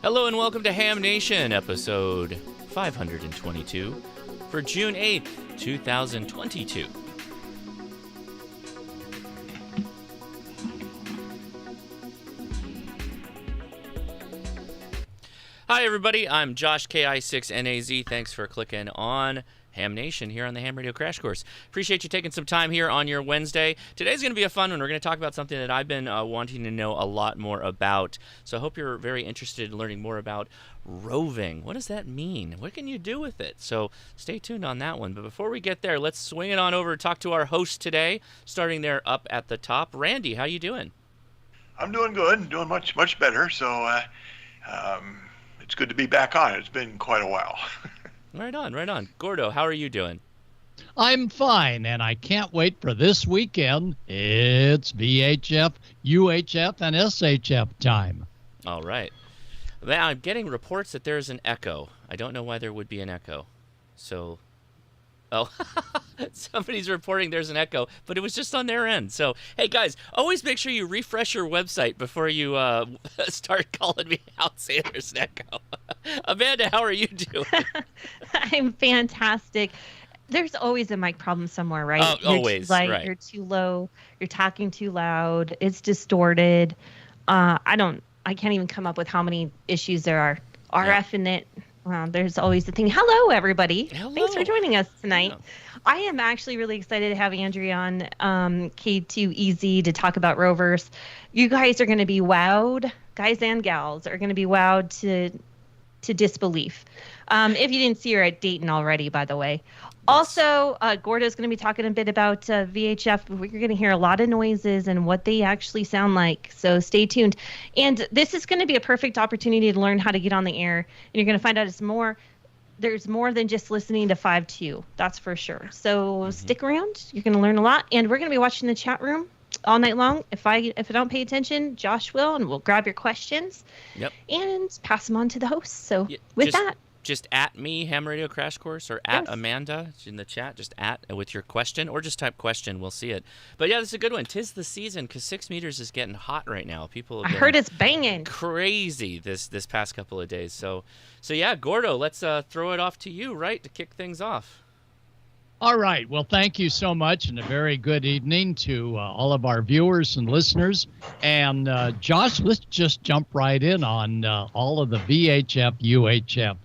Hello and welcome to Ham Nation, episode 522 for June 8th, 2022. Hi everybody, I'm Josh K2EZ. Thanks for clicking on Ham Nation here on the Ham Radio Crash Course. Appreciate you taking some time here on your Wednesday. Today's going to be a fun one. We're going to talk about something that I've been wanting to know a lot more about. So I hope you're very interested in learning more about roving. What does that mean? What can you do with it? So stay tuned on that one. But before we get there, let's swing it on over and talk to our host today, starting there up at the top. Randy, how you doing? I'm doing good. Doing much better. So it's good to be back on. It's been quite a while. Right on. Gordo, how are you doing? I'm fine, and I can't wait for this weekend. It's VHF, UHF, and SHF time. All right. Now, I'm getting reports that there's an echo. I don't know why there would be an echo. So, somebody's reporting there's an echo, but it was just on their end. So, hey, guys, always make sure you refresh your website before you start calling me out saying there's an echo. Amanda, how are you doing? I'm fantastic. There's always a mic problem somewhere, right? Oh, always, too light, right. You're too low. You're talking too loud. It's distorted. I can't even come up with how many issues there are. RF in it. There's always the thing. Hello, everybody. Hello. Thanks for joining us tonight. Yeah. I am actually really excited to have Andrea on K2EZ to talk about rovers. You guys are going to be wowed. Guys and gals are going to be wowed to disbelief. If you didn't see her at Dayton already, by the way. Also, Gordo's going to be talking a bit about VHF. We're going to hear a lot of noises and what they actually sound like, so stay tuned. And this is going to be a perfect opportunity to learn how to get on the air, and you're going to find out there's more than just listening to 5.2, that's for sure. So stick around. You're going to learn a lot, and we're going to be watching the chat room all night long. If I don't pay attention, Josh will, and we'll grab your questions and pass them on to the host. So just at me, Ham Radio Crash Course, or at Amanda in the chat, just at with your question, or just type question, we'll see it. But yeah, this is a good one. 'Tis the season, because 6 meters is getting hot right now. People have I heard it's banging crazy this past couple of days. So yeah, Gordo, let's throw it off to you, right, to kick things off. All right. Well, thank you so much, and a very good evening to all of our viewers and listeners. And Josh, let's just jump right in on all of the VHF, UHF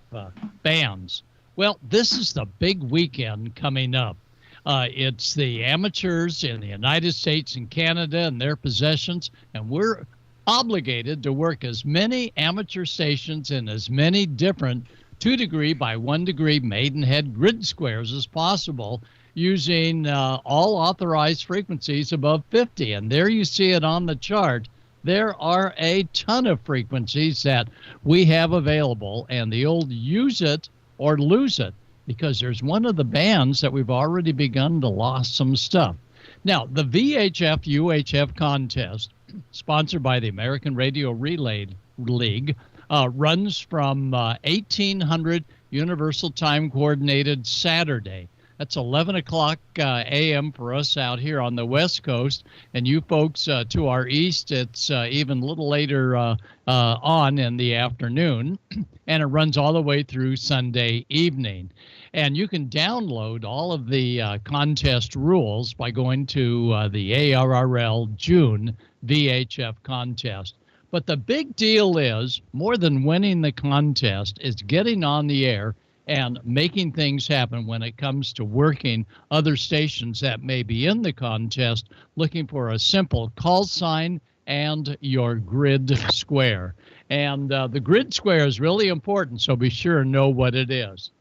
bands. Well, this is the big weekend coming up. It's the amateurs in the United States and Canada and their possessions, and we're obligated to work as many amateur stations in as many different 2 degree by 1 degree Maidenhead grid squares as possible, using all authorized frequencies above 50. And there you see it on the chart. There are a ton of frequencies that we have available, and the old use it or lose it, because there's one of the bands that we've already begun to lose some stuff. Now, the VHF UHF contest, sponsored by the American Radio Relay League, runs from 1800 Universal Time Coordinated Saturday. That's 11 o'clock a.m. for us out here on the West Coast. And you folks to our east, it's even a little later on in the afternoon. And it runs all the way through Sunday evening. And you can download all of the contest rules by going to the ARRL June VHF contest. But the big deal is, more than winning the contest, is getting on the air and making things happen when it comes to working other stations that may be in the contest, looking for a simple call sign and your grid square. And the grid square is really important, so be sure to know what it is.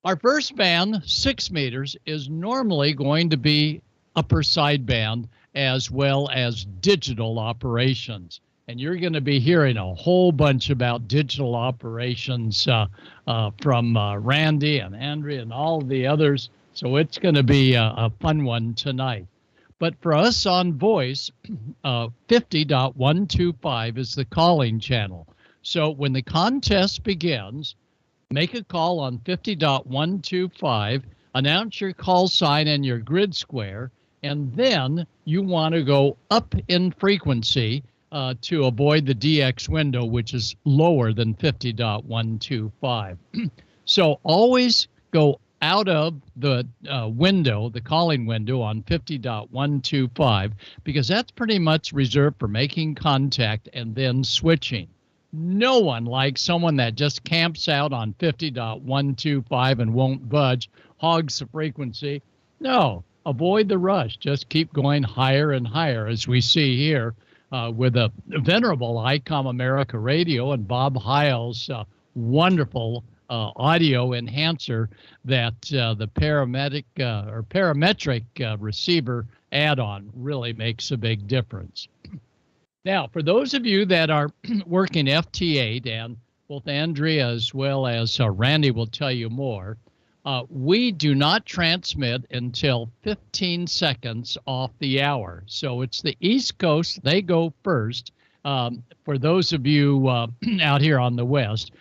Our first band, 6 meters, is normally going to be upper sideband as well as digital operations. And you're going to be hearing a whole bunch about digital operations from Randy and Andrea and all the others. So it's going to be a fun one tonight. But for us on voice, 50.125 is the calling channel. So when the contest begins, make a call on 50.125, announce your call sign and your grid square, and then you want to go up in frequency to avoid the DX window, which is lower than 50.125. So always go out of the window, the calling window on 50.125, because that's pretty much reserved for making contact and then switching. No one likes someone that just camps out on 50.125 and won't budge, hogs the frequency. No, avoid the rush. Just keep going higher and higher, as we see here with a venerable Icom America Radio and Bob Heil's wonderful audio enhancer that the parametric receiver add-on really makes a big difference. Now, for those of you that are working FT8, and both Andrea as well as Randy will tell you more, we do not transmit until 15 seconds off the hour. So it's the East Coast, they go first. For those of you out here on the West,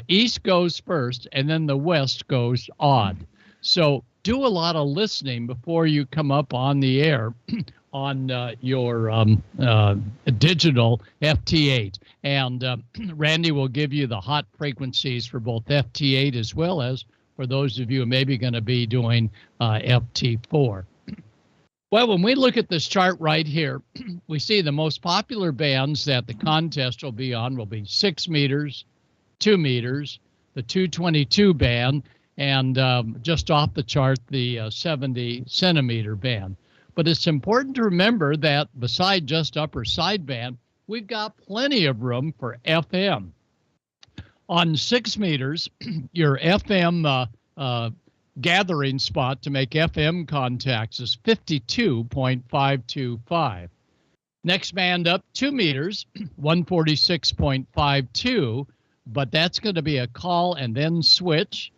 East goes first, and then the West goes odd. So do a lot of listening before you come up on the air on your digital FT8. And Randy will give you the hot frequencies for both FT8 as well as for those of you who may be going to be doing FT4. Well, when we look at this chart right here, we see the most popular bands that the contest will be on will be 6 meters, 2 meters, the 222 band, and just off the chart, the 70 centimeter band. But it's important to remember that beside just upper sideband, we've got plenty of room for FM. On 6 meters, your FM gathering spot to make FM contacts is 52.525. Next band up, 2 meters, 146.52, but that's going to be a call and then switch.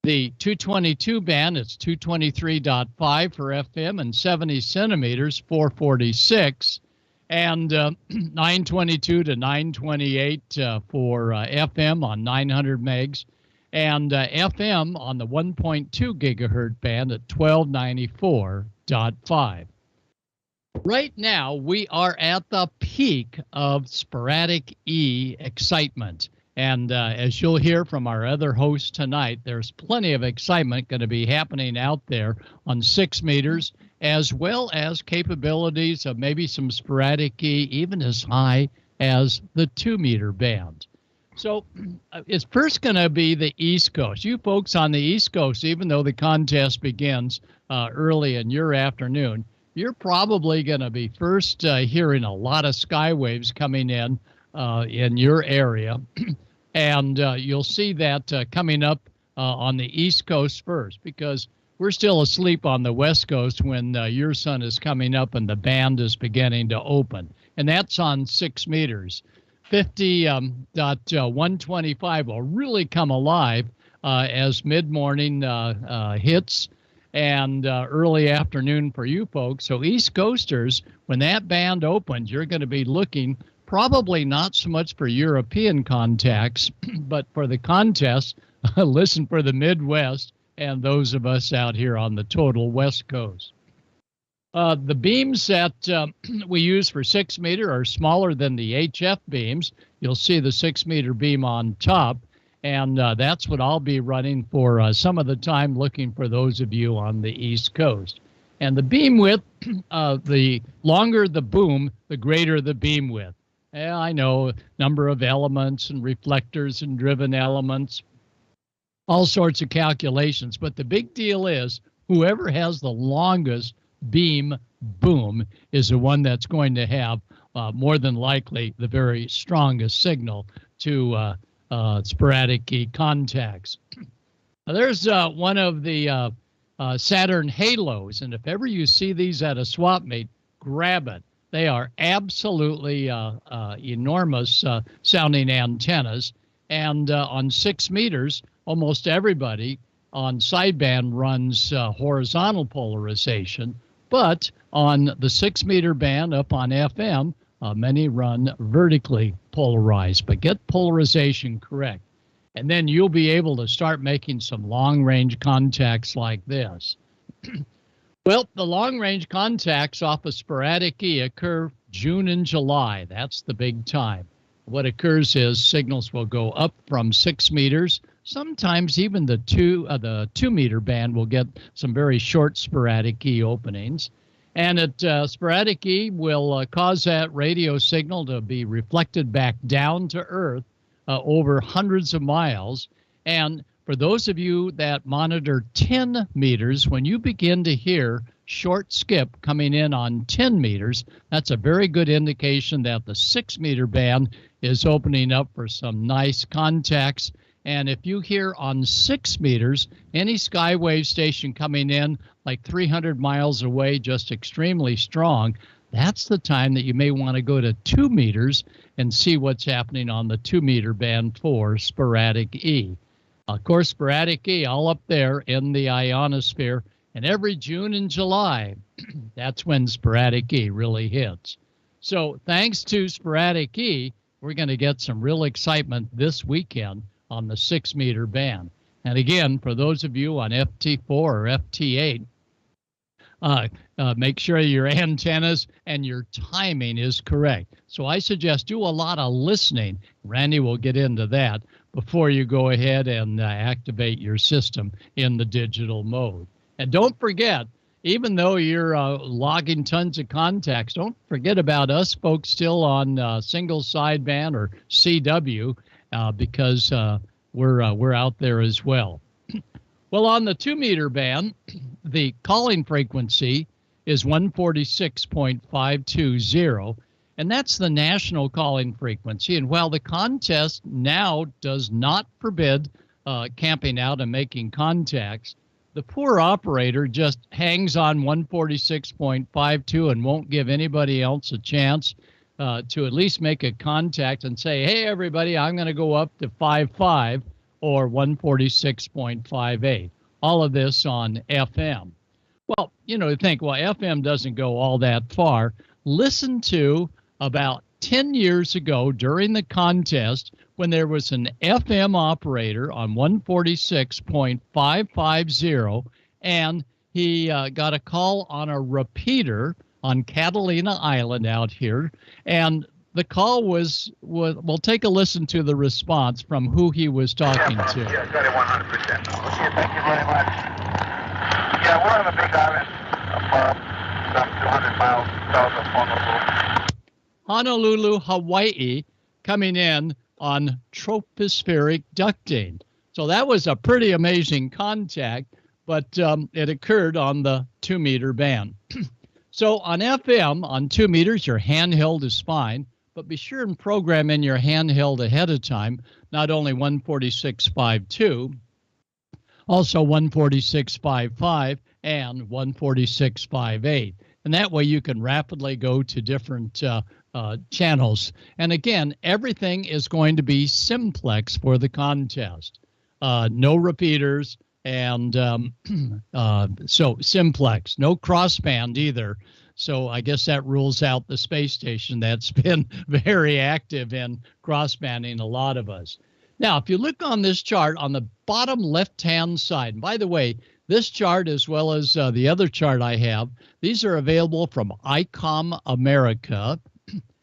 The 222 band, it's 223.5 for FM and 70 centimeters, 446. And 922 to 928 for FM on 900 megs. And FM on the 1.2 gigahertz band at 1294.5. Right now, we are at the peak of sporadic E excitement. And as you'll hear from our other hosts tonight, there's plenty of excitement going to be happening out there on 6 meters, as well as capabilities of maybe some sporadic E, even as high as the 2 meter band. So it's first going to be the East Coast. You folks on the East Coast, even though the contest begins early in your afternoon, you're probably going to be first hearing a lot of skywaves coming in your area. And you'll see that coming up on the East Coast first, because we're still asleep on the West Coast when your sun is coming up and the band is beginning to open. And that's on 6 meters. 50.125 will really come alive as mid-morning hits and early afternoon for you folks. So East Coasters, when that band opens, you're going to be looking probably not so much for European contacts, but for the contest, listen for the Midwest and those of us out here on the total West Coast. The beams that we use for 6 meter are smaller than the HF beams. You'll see the 6 meter beam on top, and that's what I'll be running for some of the time, looking for those of you on the East Coast. And the beam width, the longer the boom, the greater the beam width. Yeah, I know, number of elements and reflectors and driven elements, all sorts of calculations. But the big deal is whoever has the longest beam boom is the one that's going to have more than likely the very strongest signal to sporadic E contacts. There's one of the Saturn halos, and if ever you see these at a swap meet, grab it. They are absolutely enormous sounding antennas. And on 6 meters, almost everybody on sideband runs horizontal polarization. But on the 6 meter band up on FM, many run vertically polarized. But get polarization correct. And then you'll be able to start making some long-range contacts like this. Well, the long-range contacts off of sporadic E occur June and July. That's the big time. What occurs is signals will go up from 6 meters. Sometimes even the 2 meter band will get some very short sporadic E openings. And at sporadic E will cause that radio signal to be reflected back down to Earth over hundreds of miles. And for those of you that monitor 10 meters, when you begin to hear short skip coming in on 10 meters, that's a very good indication that the 6 meter band is opening up for some nice contacts. And if you hear on 6 meters, any skywave station coming in like 300 miles away, just extremely strong, that's the time that you may want to go to 2 meters and see what's happening on the 2 meter band for sporadic E. Of course, sporadic E all up there in the ionosphere, and every June and July, that's when sporadic E really hits. So thanks to sporadic E, we're going to get some real excitement this weekend on the 6 meter band. And again, for those of you on FT4 or FT8, make sure your antennas and your timing is correct. So I suggest do a lot of listening. Randy will get into that before you go ahead and activate your system in the digital mode. And don't forget, even though you're logging tons of contacts, don't forget about us folks still on single sideband or CW because we're out there as well. Well, on the 2 meter band, the calling frequency is 146.520, and that's the national calling frequency. And while the contest now does not forbid camping out and making contacts, the poor operator just hangs on 146.52 and won't give anybody else a chance to at least make a contact and say, hey, everybody, I'm going to go up to 55 or 146.58. All of this on FM. Well, you think, well, FM doesn't go all that far. Listen to about 10 years ago during the contest when there was an FM operator on 146.550, and he got a call on a repeater on Catalina Island out here, and the call was we'll take a listen to the response from who he was talking to. Yeah, got it 100%. Okay, thank you very much. Yeah, we're on a big island above some 200 miles south of Honolulu. Honolulu, Hawaii, coming in on tropospheric ducting. So that was a pretty amazing contact, but it occurred on the 2 meter band. So on FM, on 2 meters, your handheld is fine, but be sure and program in your handheld ahead of time, not only 146.52, also 146.55 and 146.58. And that way you can rapidly go to different channels. And again, everything is going to be simplex for the contest. No repeaters, and so simplex, no crossband either. So I guess that rules out the space station that's been very active in crossbanding a lot of us. Now, if you look on this chart on the bottom left-hand side, and by the way, this chart as well as the other chart I have, these are available from Icom America,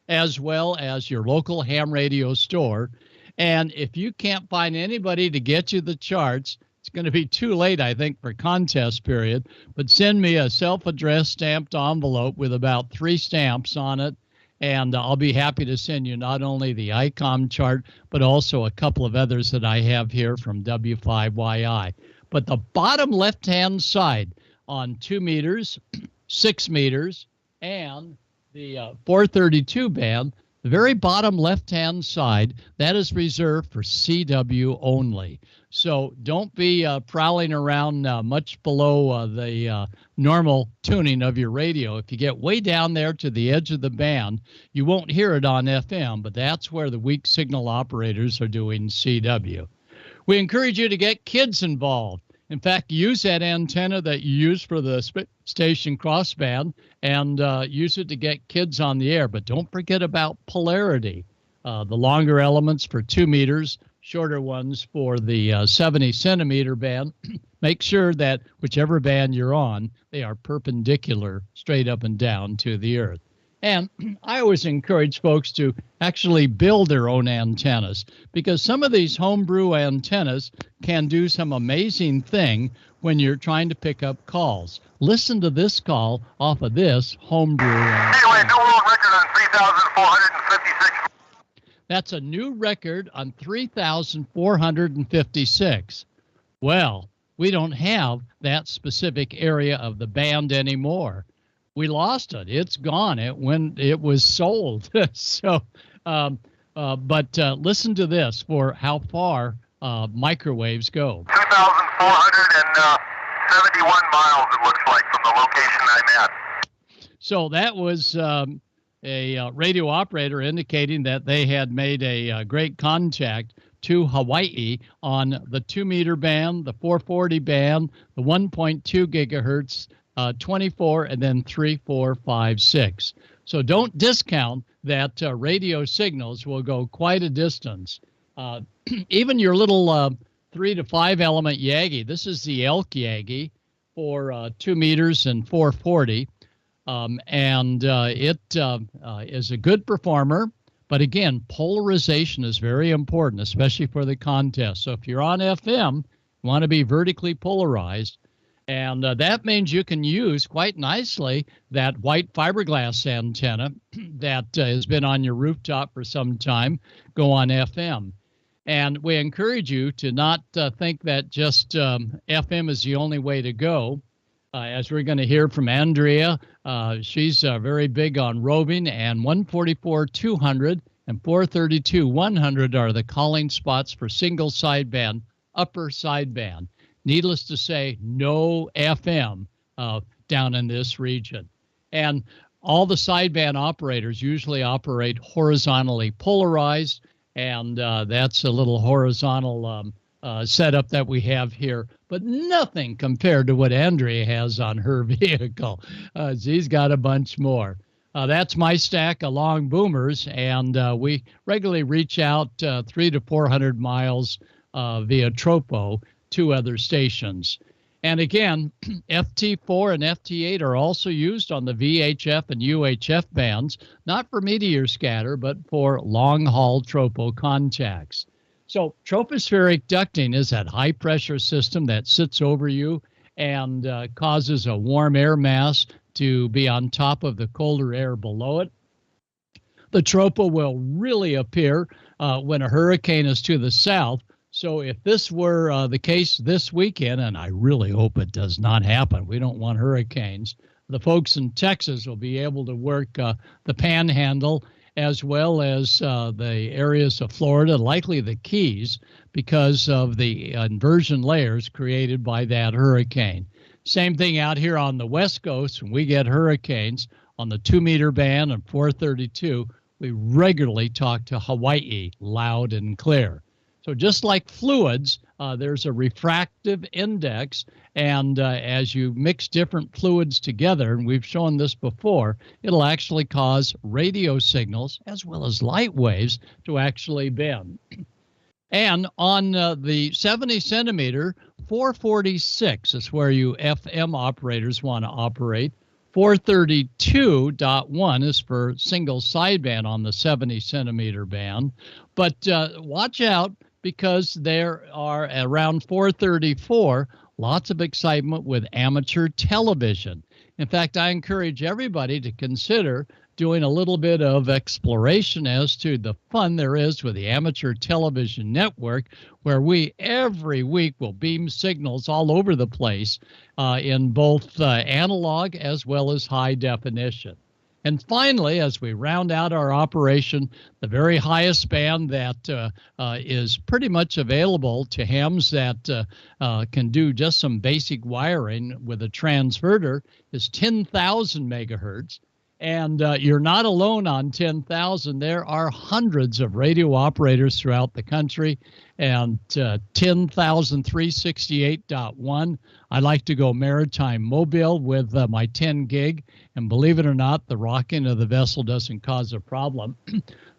as well as your local ham radio store. And if you can't find anybody to get you the charts, it's going to be too late, I think, for contest period. But send me a self-addressed stamped envelope with about 3 stamps on it, and I'll be happy to send you not only the Icom chart, but also a couple of others that I have here from W5YI. But the bottom left-hand side on 2 meters, 6 meters, and the 432 band, the very bottom left-hand side, that is reserved for CW only. So don't be prowling around much below the normal tuning of your radio. If you get way down there to the edge of the band, you won't hear it on FM, but that's where the weak signal operators are doing CW. We encourage you to get kids involved. In fact, use that antenna that you use for the station crossband and use it to get kids on the air. But don't forget about polarity. The longer elements for 2 meters shorter ones for the 70 centimeter band. Make sure that whichever band you're on, they are perpendicular straight up and down to the earth. And I always encourage folks to actually build their own antennas, because some of these homebrew antennas can do some amazing thing when you're trying to pick up calls. Listen to this call off of this homebrew antenna. Anyway, new world record on 3,456. That's a new record on 3,456. Well, we don't have that specific area of the band anymore. We lost it. It's gone. It was sold. So, but listen to this for how far microwaves go. 2,471 miles, it looks like, from the location I'm at. So that was a radio operator indicating that they had made a great contact to Hawaii on the 2-meter band, the 440 band, the 1.2 gigahertz, 24, and then 3, 4, 5, 6. So don't discount that radio signals will go quite a distance. Even your little 3 to 5 element Yagi, this is the elk Yagi for 2 meters and 440. It is a good performer. But again, polarization is very important, especially for the contest. So if you're on FM, you want to be vertically polarized. And that means you can use quite nicely that white fiberglass antenna that has been on your rooftop for some time, go on FM. And we encourage you to not think that just FM is the only way to go. As we're going to hear from Andrea, she's very big on roving, and 144-200 and 432-100 are the calling spots for single sideband, upper sideband. Needless to say, no FM down in this region. And all the sideband operators usually operate horizontally polarized, and that's a little horizontal setup that we have here, but nothing compared to what Andrea has on her vehicle. She's got a bunch more. That's my stack of long boomers, and we regularly reach out 300 to 400 miles via Tropo to other stations. And again, FT4 and FT8 are also used on the VHF and UHF bands, not for meteor scatter, but for long-haul Tropo contacts. So tropospheric ducting is that high-pressure system that sits over you and causes a warm air mass to be on top of the colder air below it. The tropo will really appear when a hurricane is to the south. So if this were the case this weekend, and I really hope it does not happen, we don't want hurricanes, the folks in Texas will be able to work the panhandle as well as the areas of Florida, likely the Keys, because of the inversion layers created by that hurricane. Same thing out here on the West Coast. When we get hurricanes on the 2-meter band and 432, we regularly talk to Hawaii loud and clear. So just like fluids, there's a refractive index, and as you mix different fluids together, and we've shown this before, it'll actually cause radio signals as well as light waves to actually bend. And on the 70 centimeter, 446 is where you FM operators want to operate. 432.1 is for single sideband on the 70 centimeter band. But watch out, because there are around 434, lots of excitement with amateur television. In fact, I encourage everybody to consider doing a little bit of exploration as to the fun there is with the Amateur Television Network, where we every week will beam signals all over the place in both analog as well as high definition. And finally, as we round out our operation, the very highest band that is pretty much available to hams that can do just some basic wiring with a transverter is 10,000 megahertz. And you're not alone on 10,000. There are hundreds of radio operators throughout the country. And 10,368.1, I like to go maritime mobile with my 10 gig. And believe it or not, the rocking of the vessel doesn't cause a problem.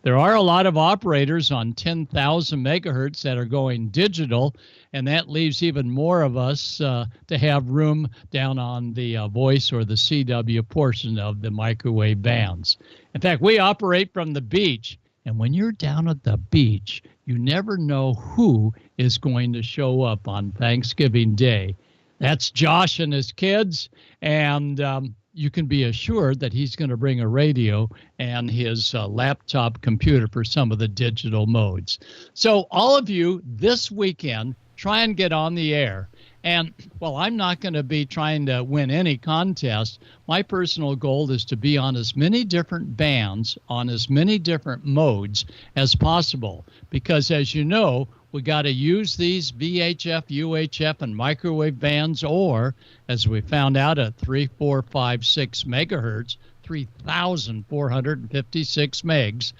There are a lot of operators on 10,000 megahertz that are going digital, and that leaves even more of us to have room down on the voice or the CW portion of the microwave bands. In fact, we operate from the beach, and when you're down at the beach, you never know who is going to show up on Thanksgiving Day. That's Josh and his kids, and you can be assured that he's going to bring a radio and his laptop computer for some of the digital modes. So all of you this weekend, try and get on the air. And while I'm not going to be trying to win any contest, my personal goal is to be on as many different bands, on as many different modes as possible. Because as you know, we got to use these VHF, UHF, and microwave bands, or as we found out at 3, 4, 5, 6 megahertz, 3,456 megs,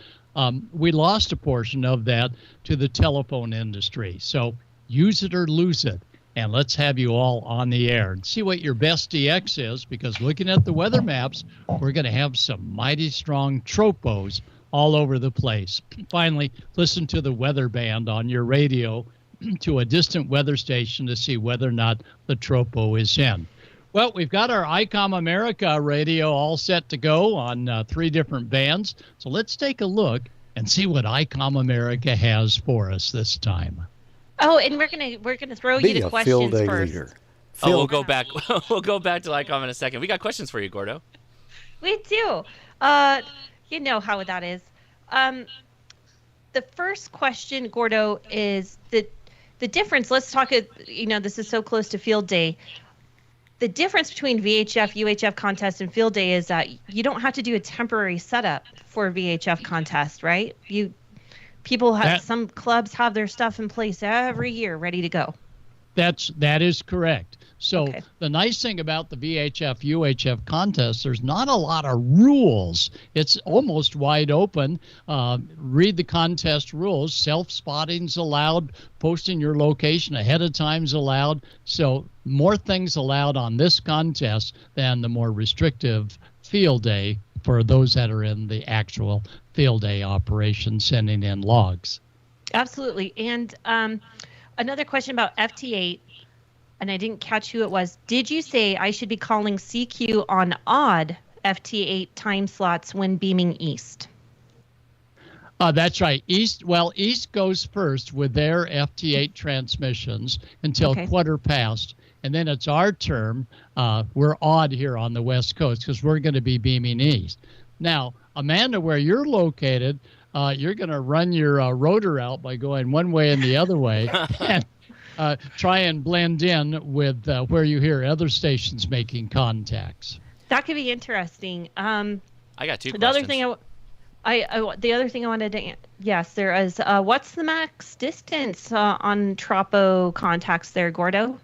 we lost a portion of that to the telephone industry. So use it or lose it. And let's have you all on the air and see what your best DX is, because looking at the weather maps, we're going to have some mighty strong tropos all over the place. Finally, listen to the weather band on your radio to a distant weather station to see whether or not the tropo is in. Well, we've got our Icom America radio all set to go on 3 different bands. So let's take a look and see what Icom America has for us this time. Oh, and we're gonna throw you to questions first. Leader. We'll go back. We'll go back to Icom in a second. We got questions for you, Gordo. We do. You know how that is. The first question, Gordo, is the difference. Let's talk. This is so close to Field Day. The difference between VHF, UHF contest and Field Day is that you don't have to do a temporary setup for a VHF contest, right? Some clubs have their stuff in place every year, ready to go. That is correct. So Okay. The nice thing about the VHF, UHF contest, there's not a lot of rules. It's almost wide open. Read the contest rules. Self-spotting's allowed. Posting your location ahead of time's allowed. So more things allowed on this contest than the more restrictive Field Day for those that are in the actual Field Day operation sending in logs. Absolutely. And another question about FT8, and I didn't catch who it was. Did you say I should be calling CQ on odd FT8 time slots when beaming east? That's right. East goes first with their FT8 transmissions until quarter past. And then it's our turn. We're odd here on the West Coast because we're going to be beaming east. Now, Amanda, where you're located, you're going to run your rotor out by going one way and the other way and try and blend in with where you hear other stations making contacts. That could be interesting. I got 2 questions. The other thing I wanted to yes, there is. What's the max distance on tropo contacts there, Gordo?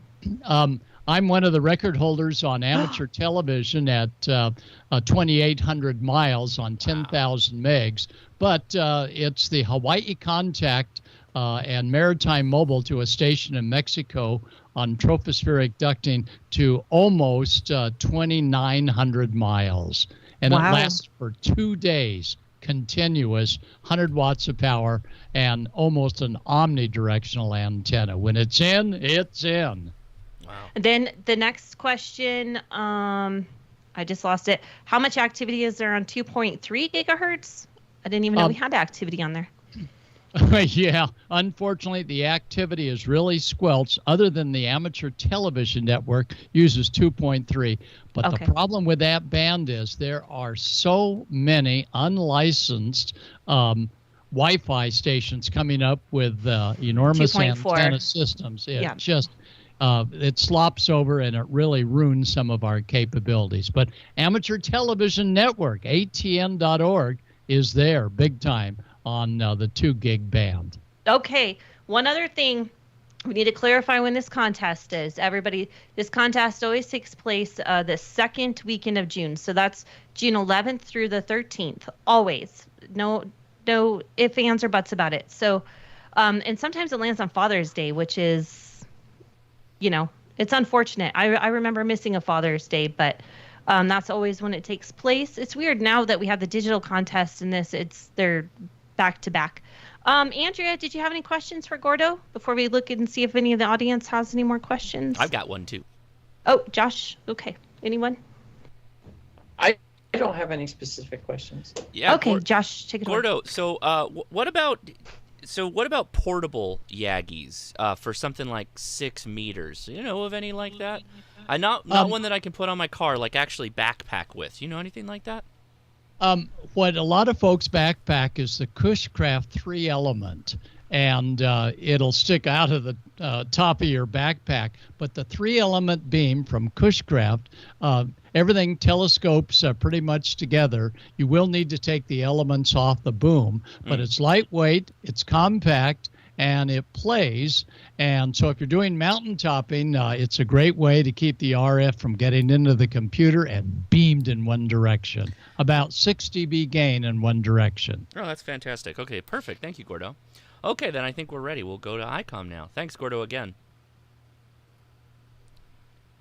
I'm one of the record holders on amateur television at 2,800 miles on 10,000 megs. But it's the Hawaii contact and maritime mobile to a station in Mexico on tropospheric ducting to almost 2,900 miles. And Wow. It lasts for 2 days. Continuous, 100 watts of power, and almost an omnidirectional antenna. When it's in, it's in. Wow. And then the next question, I just lost it. How much activity is there on 2.3 gigahertz? I didn't even know we had activity on there. Yeah, unfortunately, the activity is really squelched. Other than the amateur television network uses 2.3. But the problem with that band is there are so many unlicensed Wi-Fi stations coming up with enormous 2.4. antenna systems. It slops over and it really ruins some of our capabilities. But Amateur Television Network, ATN.org, is there big time on the 2 gig band. Okay, one other thing. We need to clarify when this contest is. Everybody, this contest always takes place the second weekend of June. So that's June 11th through the 13th, always. No ifs, ands, or buts about it. So, and sometimes it lands on Father's Day, which is, it's unfortunate. I remember missing a Father's Day, but That's always when it takes place. It's weird now that we have the digital contest and they're back to back. Andrea, did you have any questions for Gordo before we look and see if any of the audience has any more questions? I've got one too. Oh, Josh. Okay. Anyone? I don't have any specific questions. Yeah. Okay, Josh, take it away. Gordo, so what about portable Yagis for something like 6 meters? Do you know of any like that? Not one that I can put on my car, like actually backpack with. You know anything like that? What a lot of folks backpack is the Cushcraft 3-element, and it'll stick out of the top of your backpack. But the 3-element beam from Cushcraft, everything telescopes pretty much together. You will need to take the elements off the boom, but it's lightweight, it's compact, and it plays. And so if you're doing mountain topping, it's a great way to keep the RF from getting into the computer and beamed in one direction. About 6 dB gain in one direction. Oh, that's fantastic. Okay, perfect. Thank you, Gordo. Okay, then I think we're ready. We'll go to Icom now. Thanks, Gordo, again.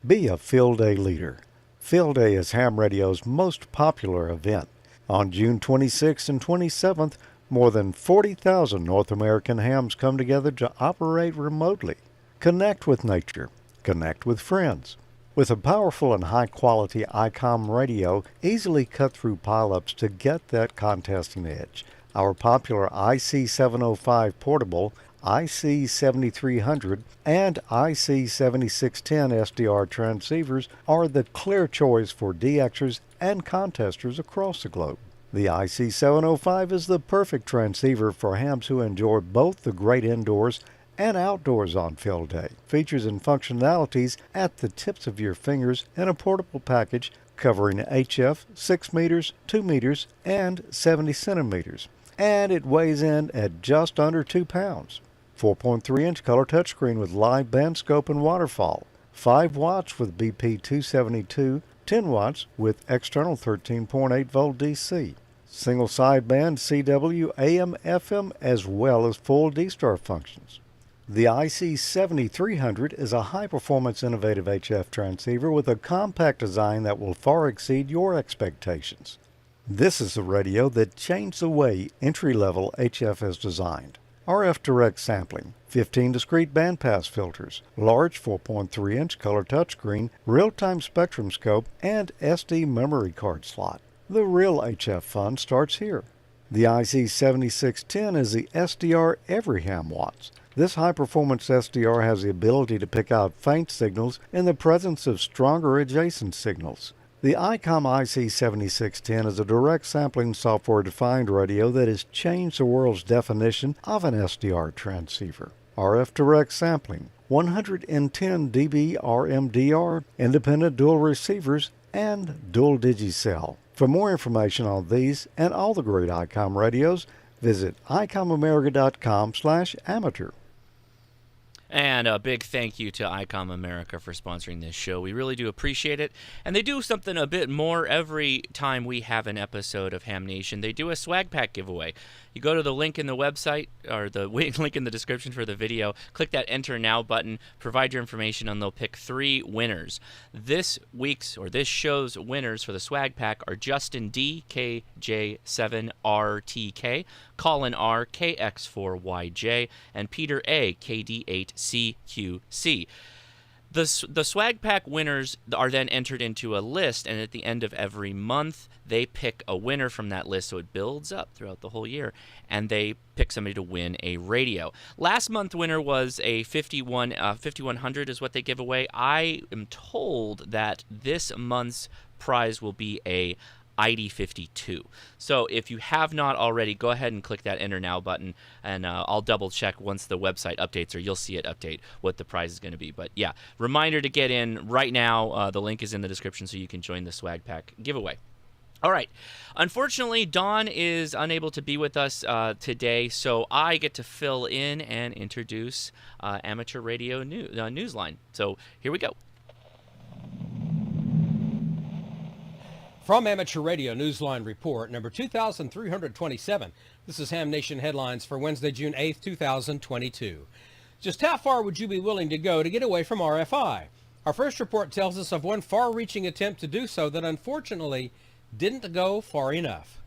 Be a Field Day leader. Field Day is ham radio's most popular event. On June 26th and 27th, more than 40,000 North American hams come together to operate remotely. Connect with nature. Connect with friends. With a powerful and high-quality Icom radio, easily cut through pileups to get that contesting edge. Our popular IC705 portable, IC7300, and IC7610 SDR transceivers are the clear choice for DXers and contesters across the globe. The IC705 is the perfect transceiver for hams who enjoy both the great indoors and outdoors on Field Day. Features and functionalities at the tips of your fingers in a portable package covering HF 6 meters, 2 meters, and 70 centimeters. And it weighs in at just under 2 pounds. 4.3-inch color touchscreen with live band scope and waterfall. 5 watts with BP 272. 10 watts with external 13.8 volt DC. Single sideband CW, AM, FM, as well as full D-Star functions. The IC7300 is a high-performance innovative HF transceiver with a compact design that will far exceed your expectations. This is a radio that changed the way entry-level HF is designed. RF direct sampling, 15 discrete bandpass filters, large 4.3-inch color touchscreen, real-time spectrum scope, and SD memory card slot. The real HF fun starts here. The IC7610 is the SDR every ham wants. This high-performance SDR has the ability to pick out faint signals in the presence of stronger adjacent signals. The Icom IC7610 is a direct sampling software-defined radio that has changed the world's definition of an SDR transceiver. RF direct sampling, 110 dB RMDR, independent dual receivers, and dual digicell. For more information on these and all the great Icom radios, visit icomamerica.com/amateur. And a big thank you to Icom America for sponsoring this show. We really do appreciate it. And they do something a bit more every time we have an episode of Ham Nation. They do a swag pack giveaway. You go to the link in the website, or the link in the description for the video, click that Enter Now button, provide your information, and they'll pick 3 winners. This show's winners for the swag pack are Justin D, KJ7RTK, Colin R, KX4YJ, and Peter A, KD8CQC. The swag pack winners are then entered into a list, and at the end of every month, they pick a winner from that list, so it builds up throughout the whole year, and they pick somebody to win a radio. Last month winner was a 5100 is what they give away. I am told that this month's prize will be a ID52. So if you have not already, go ahead and click that Enter Now button, and I'll double check once the website updates, or you'll see it update what the prize is going to be. But yeah, reminder to get in right now. The link is in the description so you can join the swag pack giveaway. All right. Unfortunately, Dawn is unable to be with us today, so I get to fill in and introduce Amateur Radio Newsline. So here we go. From Amateur Radio Newsline Report, number 2327, this is Ham Nation Headlines for Wednesday, June 8th, 2022. Just how far would you be willing to go to get away from RFI? Our first report tells us of one far-reaching attempt to do so that unfortunately didn't go far enough.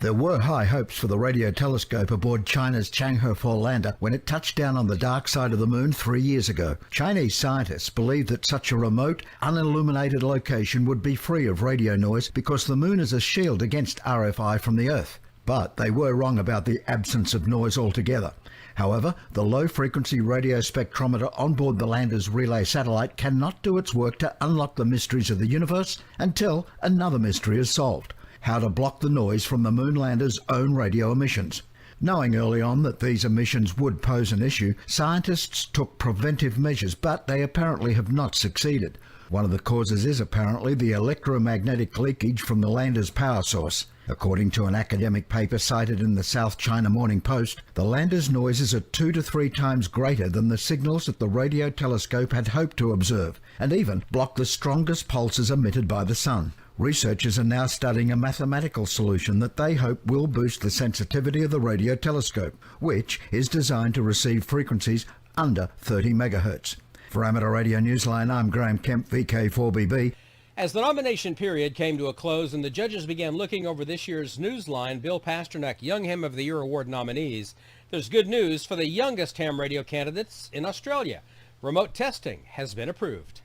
There were high hopes for the radio telescope aboard China's Chang'e 4 lander when it touched down on the dark side of the moon 3 years ago. Chinese scientists believed that such a remote, unilluminated location would be free of radio noise because the moon is a shield against RFI from the Earth. But they were wrong about the absence of noise altogether. However, the low-frequency radio spectrometer on board the lander's relay satellite cannot do its work to unlock the mysteries of the universe until another mystery is solved: how to block the noise from the moon lander's own radio emissions. Knowing early on that these emissions would pose an issue, scientists took preventive measures, but they apparently have not succeeded. One of the causes is apparently the electromagnetic leakage from the lander's power source. According to an academic paper cited in the South China Morning Post, the lander's noises are 2 to 3 times greater than the signals that the radio telescope had hoped to observe, and even block the strongest pulses emitted by the sun. Researchers are now studying a mathematical solution that they hope will boost the sensitivity of the radio telescope, which is designed to receive frequencies under 30 megahertz. For Amateur Radio Newsline, I'm Graham Kemp, VK4BB. As the nomination period came to a close and the judges began looking over this year's Newsline Bill Pasternak Young Ham of the Year Award nominees, there's good news for the youngest ham radio candidates in Australia. Remote testing has been approved.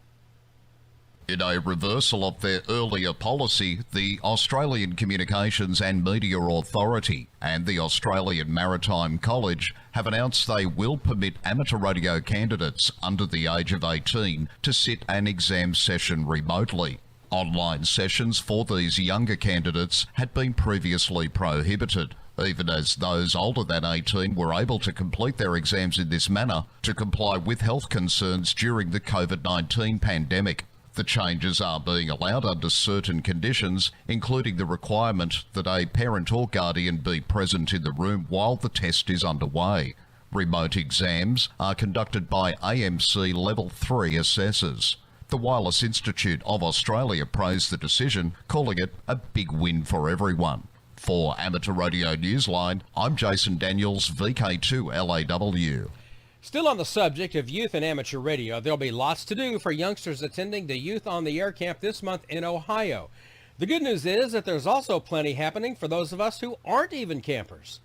In a reversal of their earlier policy, the Australian Communications and Media Authority and the Australian Maritime College have announced they will permit amateur radio candidates under the age of 18 to sit an exam session remotely. Online sessions for these younger candidates had been previously prohibited, even as those older than 18 were able to complete their exams in this manner to comply with health concerns during the COVID-19 pandemic. The changes are being allowed under certain conditions, including the requirement that a parent or guardian be present in the room while the test is underway. Remote exams are conducted by AMC Level 3 assessors. The Wireless Institute of Australia praised the decision, calling it a big win for everyone. For Amateur Radio Newsline, I'm Jason Daniels, VK2LAW. Still on the subject of youth and amateur radio, there'll be lots to do for youngsters attending the Youth on the Air camp this month in Ohio. The good news is that there's also plenty happening for those of us who aren't even campers.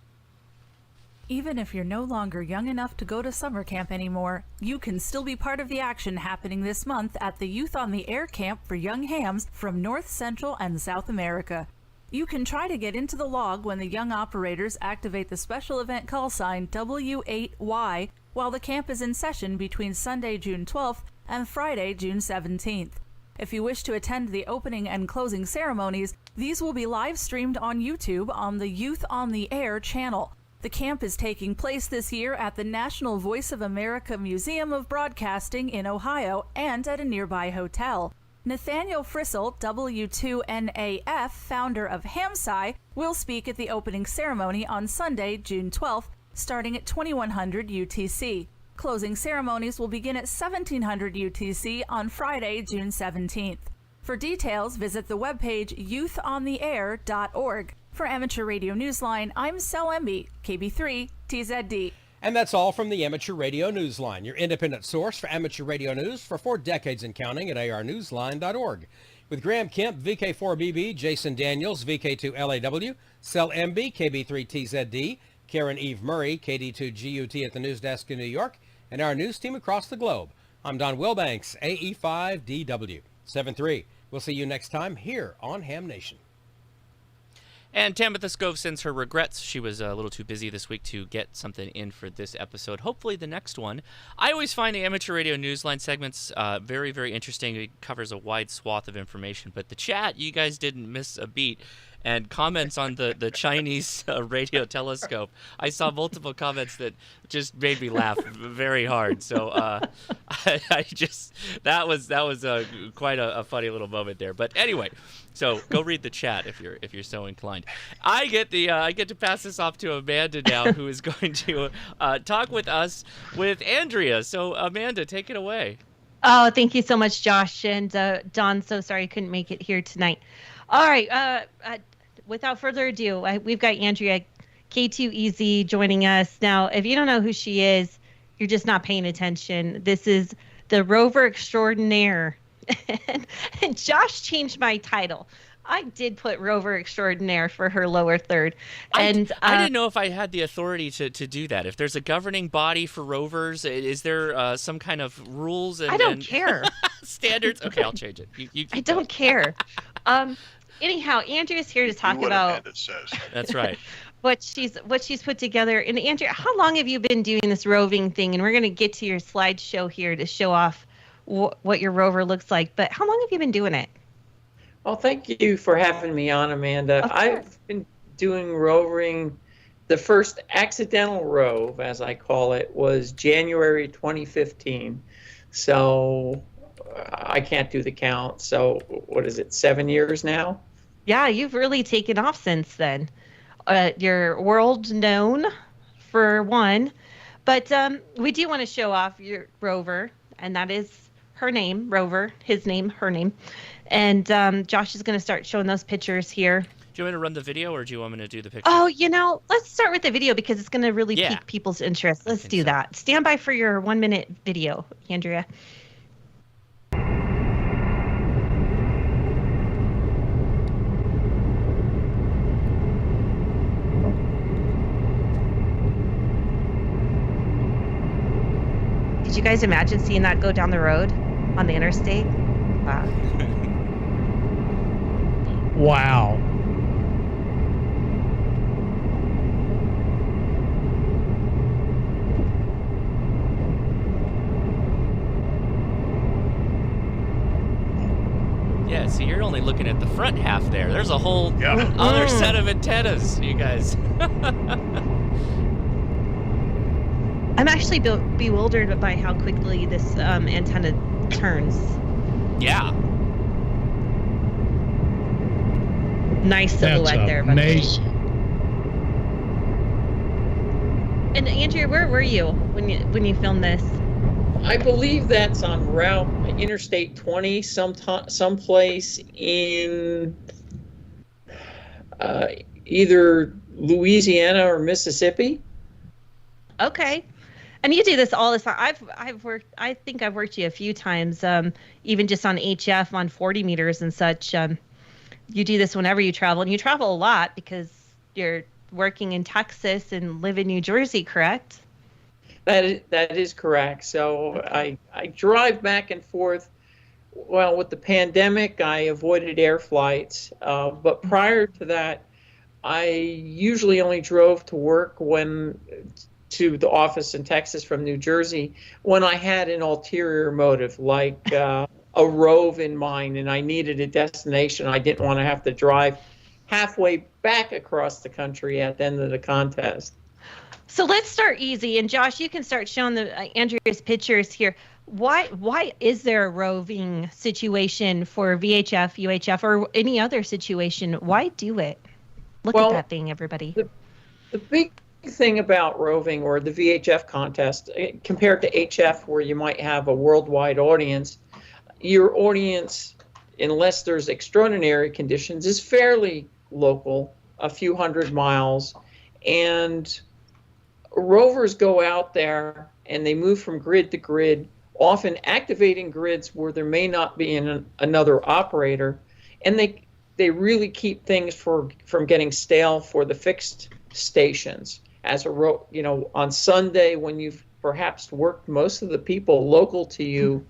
Even if you're no longer young enough to go to summer camp anymore, you can still be part of the action happening this month at the Youth on the Air camp for young hams from North, Central, and South America. You can try to get into the log when the young operators activate the special event call sign W8Y while the camp is in session between Sunday, June 12th and Friday, June 17th. If you wish to attend the opening and closing ceremonies, these will be live streamed on YouTube on the Youth on the Air channel. The camp is taking place this year at the National Voice of America Museum of Broadcasting in Ohio and at a nearby hotel. Nathaniel Frissell, W2NAF, founder of HamSci, will speak at the opening ceremony on Sunday, June 12th, starting at 2100 UTC. Closing ceremonies will begin at 1700 UTC on Friday, June 17th. For details, visit the webpage youthontheair.org. For Amateur Radio Newsline, I'm Sel Emby, KB3TZD. And that's all from the Amateur Radio Newsline, your independent source for amateur radio news for 4 decades and counting at arnewsline.org. With Graham Kemp, VK4BB, Jason Daniels, VK2LAW, Sel Emby, KB3TZD, Karen Eve Murray, KD2GUT at the news desk in New York, and our news team across the globe. I'm Don Wilbanks, AE5DW. 7-3. We'll see you next time here on Ham Nation. And Tabitha Scove sends her regrets. She was a little too busy this week to get something in for this episode. Hopefully the next one. I always find the Amateur Radio Newsline segments very, very interesting. It covers a wide swath of information. But the chat, you guys didn't miss a beat. And comments on the Chinese radio telescope. I saw multiple comments that just made me laugh very hard. So I just that was quite a funny little moment there. But anyway, so go read the chat if you're so inclined. I get to pass this off to Amanda now, who is going to talk with us with Andrea. So Amanda, take it away. Oh, thank you so much, Josh and Don. So sorry I couldn't make it here tonight. All right. Without further ado, we've got Andrea K2EZ joining us. Now, if you don't know who she is, you're just not paying attention. This is the Rover extraordinaire. And Josh changed my title. I did put Rover extraordinaire for her lower third. And I didn't know if I had the authority to do that. If there's a governing body for rovers, is there some kind of rules and I don't care. standards? Okay, I'll change it. You I don't care. Anyhow, Andrea's here to talk about. That's right. What she's put together. And Andrea, how long have you been doing this roving thing? And we're going to get to your slideshow here to show off what your Rover looks like. But how long have you been doing it? Well, thank you for having me on, Amanda. I've been doing roving. The first accidental rove, as I call it, was January 2015. So I can't do the count. So what is it, 7 years now? Yeah, you've really taken off since then. You're world known for one, but we do want to show off your Rover, and that is her name, Rover, his name, her name. And Josh is going to start showing those pictures here. Do you want me to run the video, or do you want me to do the picture? Oh, let's start with the video because it's going to really pique people's interest. Let's do that. Stand by for your 1 minute video, Andrea. Did you guys imagine seeing that go down the road on the interstate? Wow. Wow. Yeah, see, you're only looking at the front half there. There's a whole other set of antennas, you guys. I'm actually bewildered by how quickly this antenna turns. Yeah. Nice silhouette there. Amazing. And Andrea, where were you when you filmed this? I believe that's on Route Interstate 20, someplace in either Louisiana or Mississippi. Okay. And you do this all the time. I think I've worked you a few times, even just on HF on 40 meters and such. You do this whenever you travel, and you travel a lot because you're working in Texas and live in New Jersey, correct? That is correct. So I drive back and forth. Well, with the pandemic, I avoided air flights. But prior to that, I usually only drove to work to the office in Texas from New Jersey when I had an ulterior motive, like a Rove in mind, and I needed a destination. I didn't want to have to drive halfway back across the country at the end of the contest. So let's start easy, and Josh, you can start showing Andrea's pictures here. Why is there a roving situation for VHF, UHF, or any other situation? Why do it? Look at that thing, everybody. The big thing about roving or the VHF contest compared to HF, where you might have a worldwide audience, your audience, unless there's extraordinary conditions, is fairly local, a few hundred miles, and rovers go out there and they move from grid to grid, often activating grids where there may not be another operator, and they really keep things from getting stale for the fixed stations. As on Sunday, when you've perhaps worked most of the people local to you,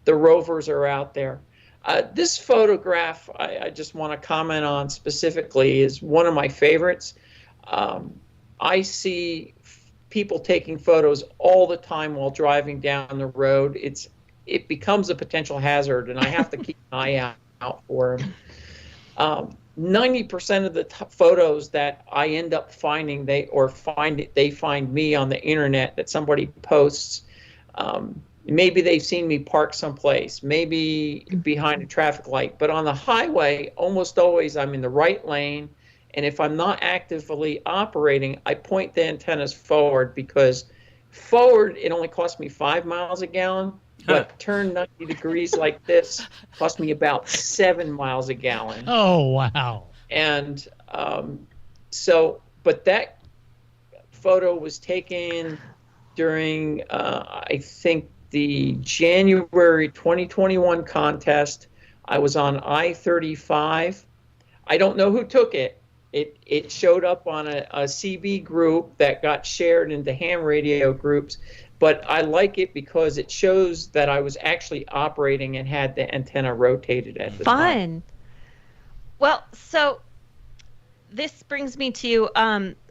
the rovers are out there. This photograph I just want to comment on specifically is one of my favorites. I see people taking photos all the time while driving down the road. It becomes a potential hazard, and I have to keep an eye out for them. 90% of the photos that I end up finding, they find me on the internet that somebody posts. Maybe they've seen me park someplace, maybe behind a traffic light, but on the highway, almost always I'm in the right lane. And if I'm not actively operating, I point the antennas forward, because forward, it only costs me 5 miles a gallon, but turn 90 degrees like this cost me about 7 miles a gallon. Oh, wow. And but that photo was taken during, I think, the January 2021 contest. I was on I-35. I don't know who took it. It showed up on a CB group that got shared into ham radio groups, but I like it because it shows that I was actually operating and had the antenna rotated at the time. Fun. Well, so this brings me to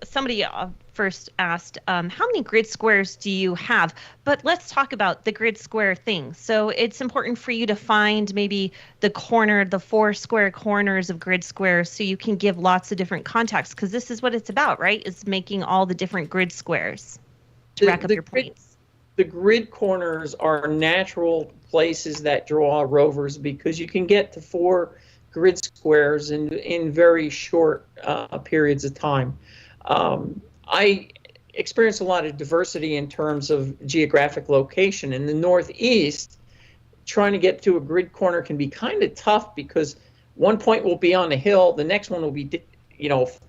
somebody first asked, how many grid squares do you have? But let's talk about the grid square thing. So it's important for you to find maybe the 4 square corners of grid squares so you can give lots of different contacts, because this is what it's about, right? Is making all the different grid squares to rack up your points. The grid corners are natural places that draw rovers because you can get to 4 grid squares in very short periods of time. I experience a lot of diversity in terms of geographic location. In the Northeast, trying to get to a grid corner can be kind of tough because one point will be on a hill, the next one will be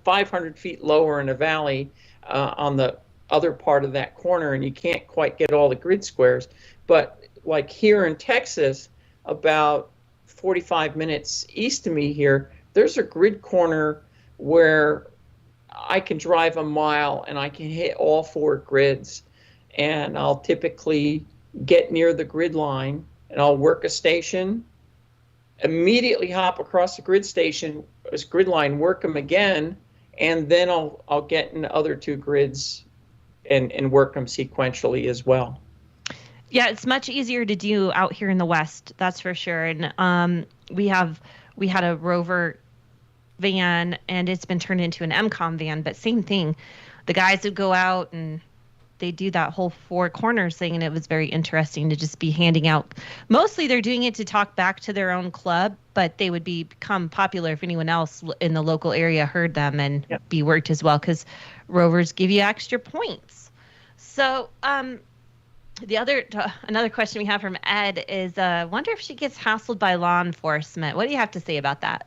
500 feet lower in a valley on the other part of that corner, and you can't quite get all the grid squares. But like here in Texas, about 45 minutes east of me here, there's a grid corner where I can drive a mile and I can hit all 4 grids, and I'll typically get near the grid line and I'll work a station, immediately hop across the grid line, work them again, and then I'll get in the other 2 grids and work them sequentially as well. Yeah, it's much easier to do out here in the West, that's for sure. And we had a Rover van, and it's been turned into an MCOM van, but same thing. The guys would go out and they do that whole 4 corners thing, and it was very interesting to just be handing out. Mostly they're doing it to talk back to their own club, but they would become popular if anyone else in the local area heard them and be worked as well, because Rovers give you extra points. So another question we have from Ed is, wonder if she gets hassled by law enforcement. What do you have to say about that?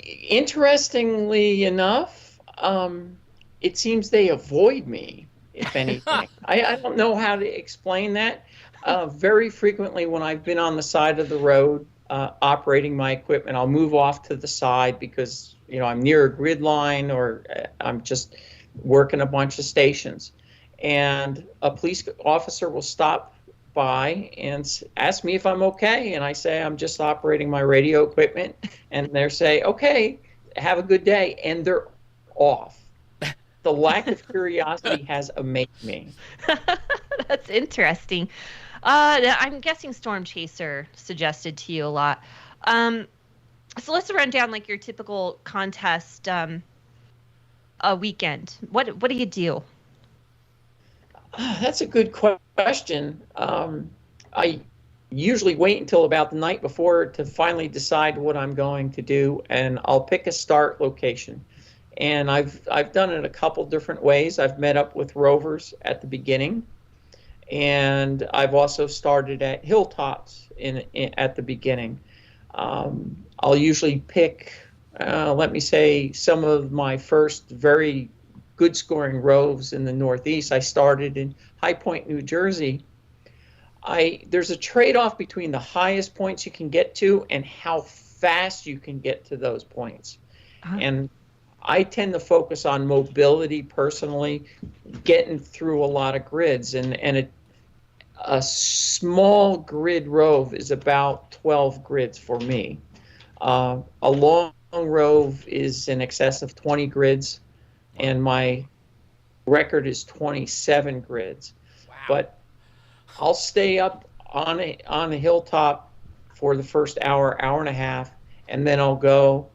Interestingly enough, it seems they avoid me, if anything. I don't know how to explain that. Very frequently when I've been on the side of the road operating my equipment, I'll move off to the side because I'm near a grid line or I'm just working a bunch of stations. And a police officer will stop by and ask me if I'm okay, and I say I'm just operating my radio equipment, and they say, okay, have a good day, and they're off. The lack of curiosity has amazed me. That's interesting. I'm guessing Storm Chaser suggested to you a lot. So let's run down like your typical contest a weekend. What do you do? That's a good question. I usually wait until about the night before to finally decide what I'm going to do, and I'll pick a start location. And I've done it a couple different ways. I've met up with rovers at the beginning, and I've also started at hilltops at the beginning. I'll usually pick, let me say, some of my first very good scoring roves in the Northeast. I started in High Point, New Jersey. There's a trade-off between the highest points you can get to and how fast you can get to those points. And I tend to focus on mobility personally, getting through a lot of grids, and a small grid rove is about 12 grids for me. A long rove is in excess of 20 grids, and my record is 27 grids. Wow. But I'll stay up on a hilltop for the first hour and a half, and then I'll go.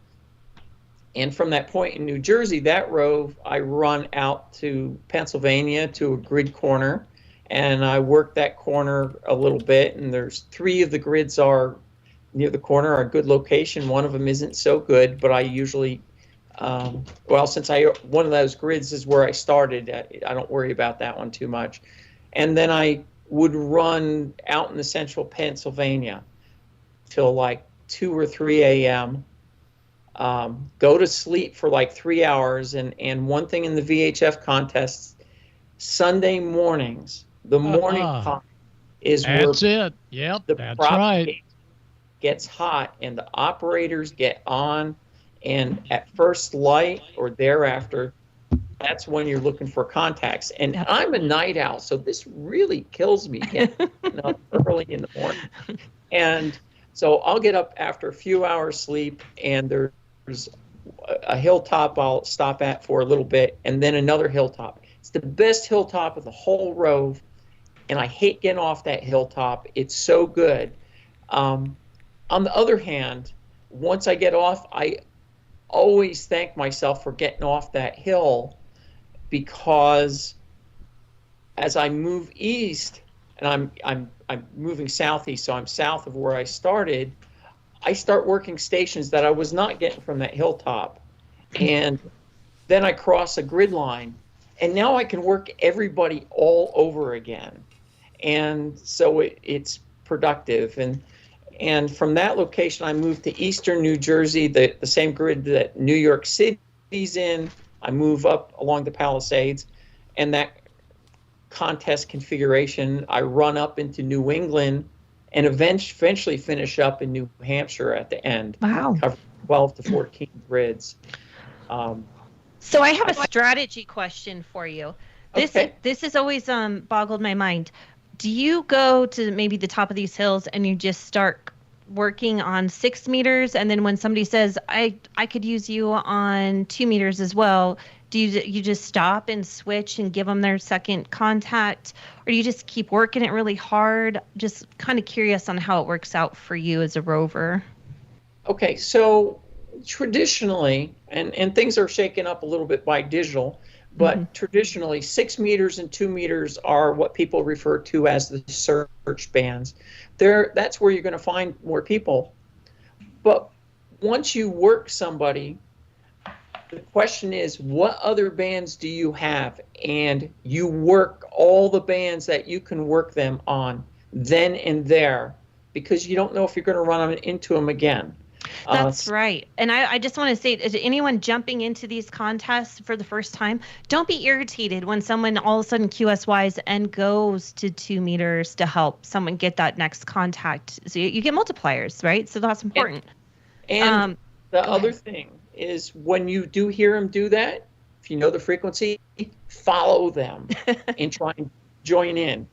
And from that point in New Jersey, that rove, I run out to Pennsylvania to a grid corner, and I work that corner a little bit. And there's 3 of the grids are near the corner, are a good location. One of them isn't so good, but I usually, since one of those grids is where I started, I don't worry about that one too much. And then I would run out in the central Pennsylvania till like 2 or 3 a.m., go to sleep for like 3 hours, and one thing in the VHF contests, Sunday mornings, the morning time is That's where it. Yep, the that's prop right. gets hot and the operators get on, and at first light or thereafter, that's when you're looking for contacts. And I'm a night owl, so this really kills me getting up early in the morning. And so I'll get up after a few hours sleep, and there's a hilltop I'll stop at for a little bit, and then another hilltop. It's the best hilltop of the whole Rove, and I hate getting off that hilltop. It's so good. On the other hand, once I get off, I always thank myself for getting off that hill, because as I move east, and I'm moving southeast, so I'm south of where I started, I start working stations that I was not getting from that hilltop. And then I cross a grid line, and now I can work everybody all over again. And so it's productive. And from that location, I moved to eastern New Jersey, the same grid that New York City's in. I move up along the Palisades, and that contest configuration, I run up into New England and eventually finish up in New Hampshire at the end. Wow. Cover 12 to 14 grids. So I have a strategy question for you. This has always boggled my mind. Do you go to maybe the top of these hills and you just start working on 6 meters, and then when somebody says, I could use you on 2 meters as well, do you just stop and switch and give them their second contact, or do you just keep working it really hard? Just kind of curious on how it works out for you as a rover. Okay, so traditionally, and things are shaken up a little bit by digital, but traditionally 6 meters and 2 meters are what people refer to as the search bands. That's where you're going to find more people. But once you work somebody, the question is, what other bands do you have? And you work all the bands that you can work them on then and there, because you don't know if you're going to run into them again. That's right. And I just want to say, to anyone jumping into these contests for the first time, don't be irritated when someone all of a sudden QSYs and goes to 2 meters to help someone get that next contact. So you get multipliers, right? So that's important. And the other thing is, when you do hear them do that, if you know the frequency, follow them and try and join in,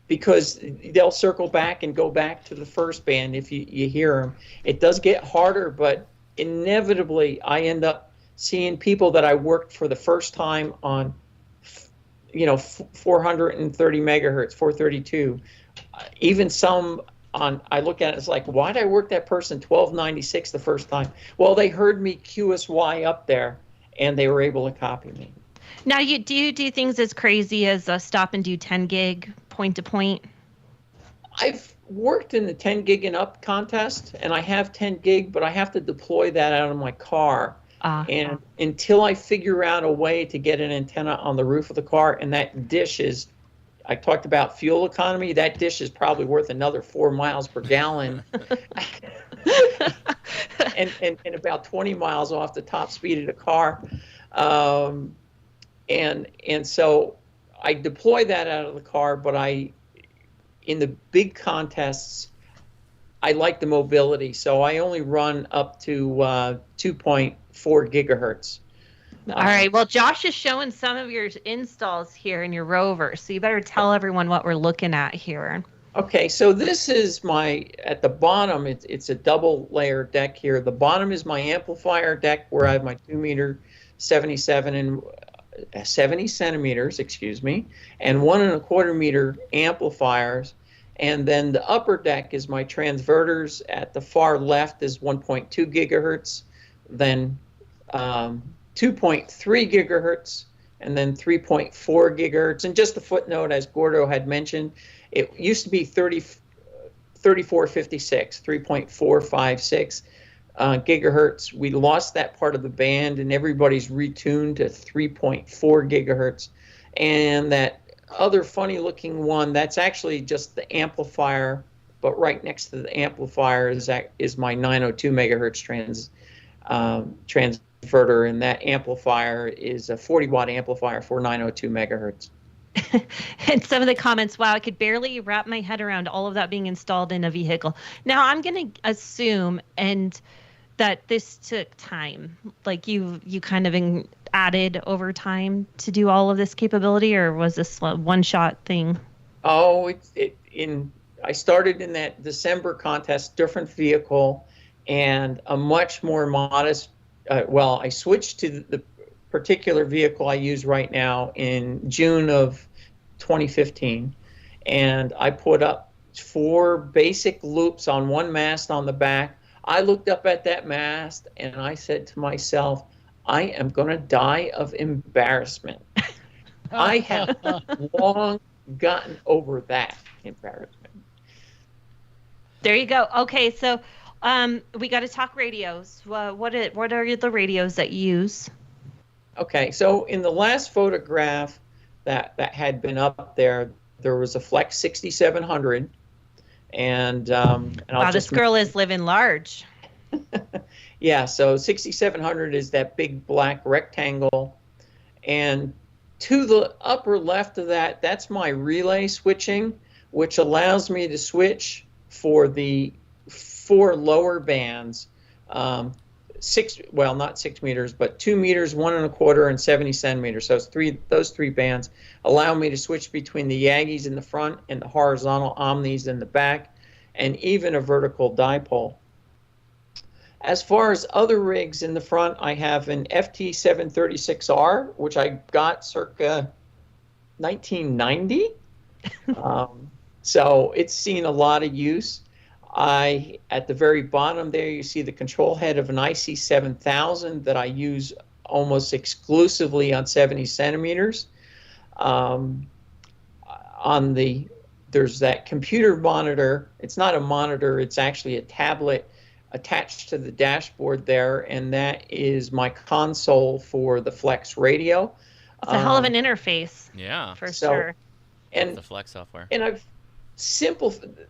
because they'll circle back and go back to the first band if you hear them. It does get harder, but inevitably I end up seeing people that I worked for the first time on, 430 megahertz, 432. Even some on, I look at it, it's like, why did I work that person 1296 the first time? Well, they heard me QSY up there, and they were able to copy me. Now, do you do things as crazy as stop and do 10 gig point to point? I've worked in the 10 gig and up contest, and I have 10 gig, but I have to deploy that out of my car. And until I figure out a way to get an antenna on the roof of the car, and that dish is, I talked about fuel economy, that dish is probably worth another 4 miles per gallon. and about 20 miles off the top speed of the car. And so I deploy that out of the car, but in the big contests, I like the mobility. So I only run up to 2.4 gigahertz. All right. Well, Josh is showing some of your installs here in your Rover, so you better tell everyone what we're looking at here. Okay, so this is at the bottom, it's a double layer deck here. The bottom is my amplifier deck, where I have my 2 meter 70 centimeters, and 1.25 meter amplifiers. And then the upper deck is my transverters. At the far left is 1.2 gigahertz, then 2.3 gigahertz, and then 3.4 gigahertz. And just a footnote, as Gordo had mentioned, it used to be 3456, 3.456 gigahertz. We lost that part of the band, and everybody's retuned to 3.4 gigahertz. And that other funny looking one, that's actually just the amplifier, but right next to the amplifier is my 902 megahertz transverter, and that amplifier is a 40 watt amplifier for 902 megahertz. And some of the comments, wow, I could barely wrap my head around all of that being installed in a vehicle. Now, I'm going to assume that this took time. Like you kind of added over time to do all of this capability, or was this a one-shot thing? Oh, I started in that December contest, different vehicle, and a much more modest. I switched to the particular vehicle I use right now in June of 2015, and I put up 4 basic loops on one mast on the back. I looked up at that mast and I said to myself, I am going to die of embarrassment. I have long gotten over that embarrassment. There you go. Okay, so we got to talk radios. What are the radios that you use? Okay, so in the last photograph that had been up there was a Flex 6700, and wow, this girl is living large. Yeah, so 6700 is that big black rectangle, and to the upper left of that, that's my relay switching, which allows me to switch for the 4 lower bands. Not 6 meters, but 2 meters, 1 1/4, and 70 centimeters. So it's those 3 bands allow me to switch between the Yagis in the front and the horizontal Omnis in the back, and even a vertical dipole. As far as other rigs in the front, I have an FT736R, which I got circa 1990. So it's seen a lot of use. At the very bottom there, you see the control head of an IC7000 that I use almost exclusively on 70 centimeters. There's that computer monitor. It's not a monitor, it's actually a tablet attached to the dashboard there, and that is my console for the Flex radio. It's a hell of an interface. Yeah. For sure. And the Flex software. And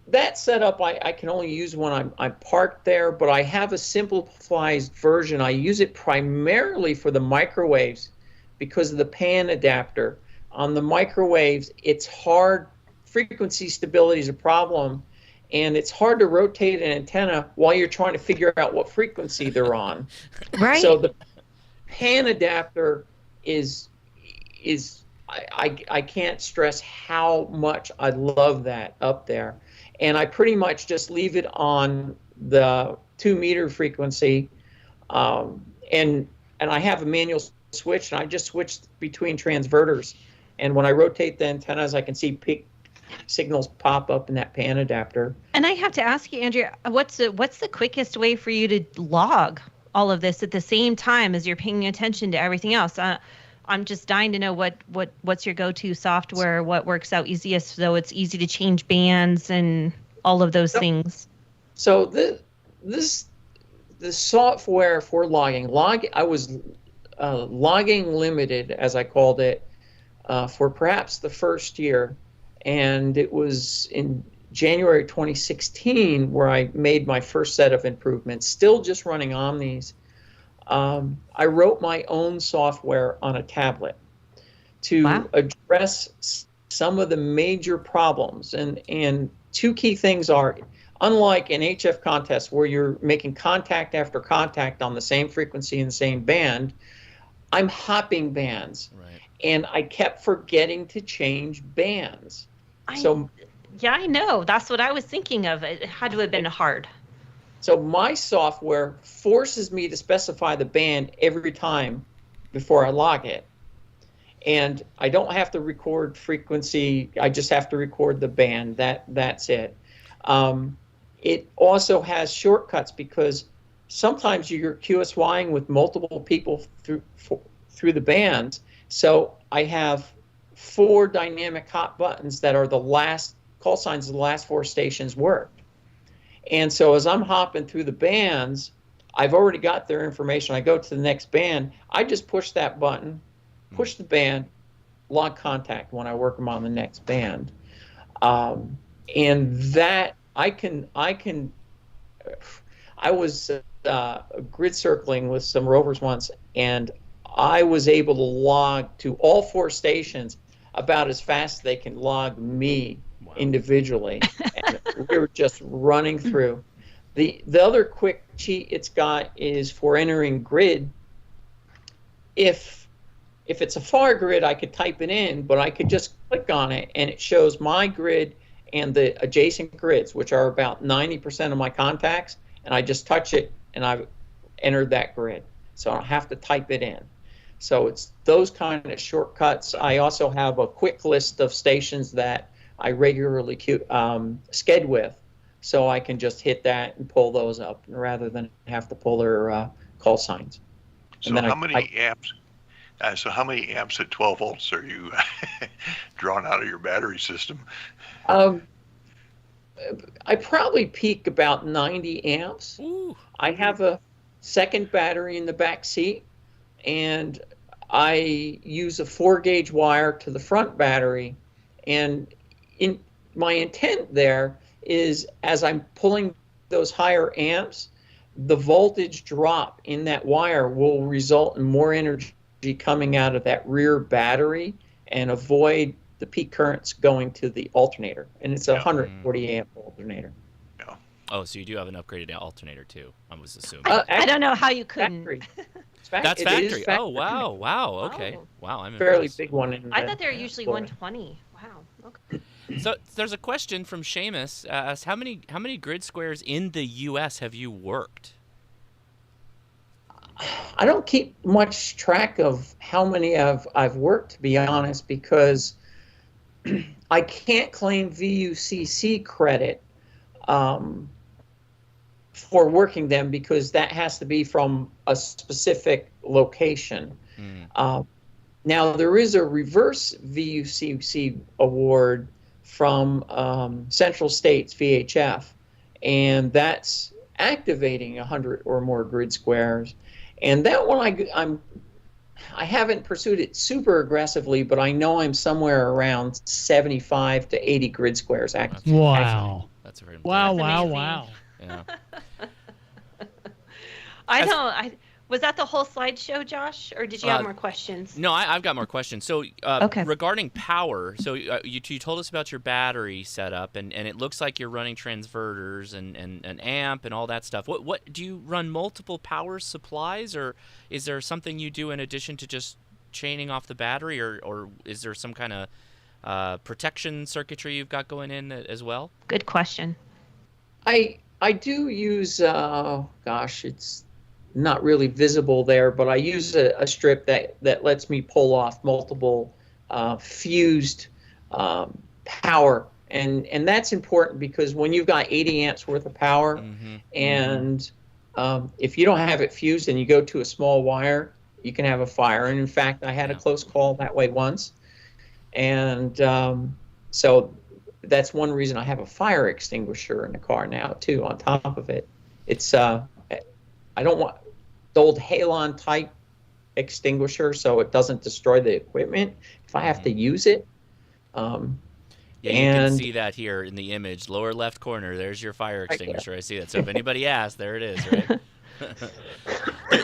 that setup I can only use when I'm parked there, but I have a simplified version. I use it primarily for the microwaves because of the pan adapter. On the microwaves, it's hard. Frequency stability is a problem, and it's hard to rotate an antenna while you're trying to figure out what frequency they're on. Right. So the pan adapter is I can't stress how much I love that up there. And I pretty much just leave it on the 2 meter frequency. And I have a manual switch, and I just switch between transverters. And when I rotate the antennas, I can see peak signals pop up in that pan adapter. And I have to ask you, Andrea, what's the quickest way for you to log all of this at the same time as you're paying attention to everything else? I'm just dying to know what's your go-to software, what works out easiest, so it's easy to change bands and all of those things. So the software for logging, I was logging limited, as I called it, for perhaps the first year, and it was in January 2016 where I made my first set of improvements, still just running Omnis. I wrote my own software on a tablet to address some of the major problems. And 2 key things are, unlike an HF contest where you're making contact after contact on the same frequency and the same band, I'm hopping bands. Right. And I kept forgetting to change bands. Yeah, I know. That's what I was thinking of. It had to have been hard. So my software forces me to specify the band every time before I log it. And I don't have to record frequency. I just have to record the band. That's it. It also has shortcuts because sometimes you're QSYing with multiple people through the bands. So I have 4 dynamic hot buttons that are the last call signs of the last 4 stations worked. And so as I'm hopping through the bands, I've already got their information. I go to the next band. I just push that button, push the band, log contact when I work them on the next band. And that I was grid circling with some rovers once, and I was able to log to all 4 stations about as fast as they can log me individually. And we were just running through. The other quick cheat it's got is for entering grid. If it's a far grid, I could type it in, but I could just click on it and it shows my grid and the adjacent grids, which are about 90% of my contacts, and I just touch it and I've entered that grid. So I don't have to type it in. So it's those kind of shortcuts. I also have a quick list of stations that I regularly sked with, so I can just hit that and pull those up rather than have to pull their call signs. So how many amps? So how many amps at 12 volts are you drawing out of your battery system? I probably peak about 90 amps. Ooh. I have a second battery in the back seat, and I use a 4-gauge wire to the front battery. And in my intent there is, as I'm pulling those higher amps, the voltage drop in that wire will result in more energy coming out of that rear battery and avoid the peak currents going to the alternator. And it's a 140 amp alternator. Yeah. Oh, so you do have an upgraded alternator too, I was assuming. I don't know how you couldn't. Factory. That's It factory. is factory. Oh, wow. Okay. Oh. Wow, I'm Fairly impressed. big one. In I thought they were the usually store. 120. Wow. Okay. So there's a question from Seamus. Asks, how many grid squares in the U.S. have you worked? I don't keep much track of how many I've worked, to be honest, because I can't claim VUCC credit for working them, because that has to be from a specific location. Now, there is a reverse VUCC award from Central States VHF, and that's activating 100 or more grid squares. And that one I haven't pursued it super aggressively, but I know I'm somewhere around 75 to 80 grid squares active. Wow. That's very Wow, impressive. wow. Yeah. I know. Was that the whole slideshow, Josh, or did you have more questions? No, I've got more questions. So Okay. regarding power, so you told us about your battery setup, and it looks like you're running transverters and an amp and all that stuff. What do you run multiple power supplies, or is there something you do in addition to just chaining off the battery, or is there some kind of protection circuitry you've got going in as well? Good question. I do use, it's not really visible there, but I use a strip that lets me pull off multiple fused power, and that's important, because when you've got 80 amps worth of power, and if you don't have it fused and you go to a small wire, you can have a fire. And in fact, I had a close call that way once, and so that's one reason I have a fire extinguisher in the car now too. On top of it, it's I don't want the old halon type extinguisher, so it doesn't destroy the equipment if I have to use it. Yeah, you can see that here in the image, lower left corner. There's your fire extinguisher. I see that. So if anybody asks, there it is, right?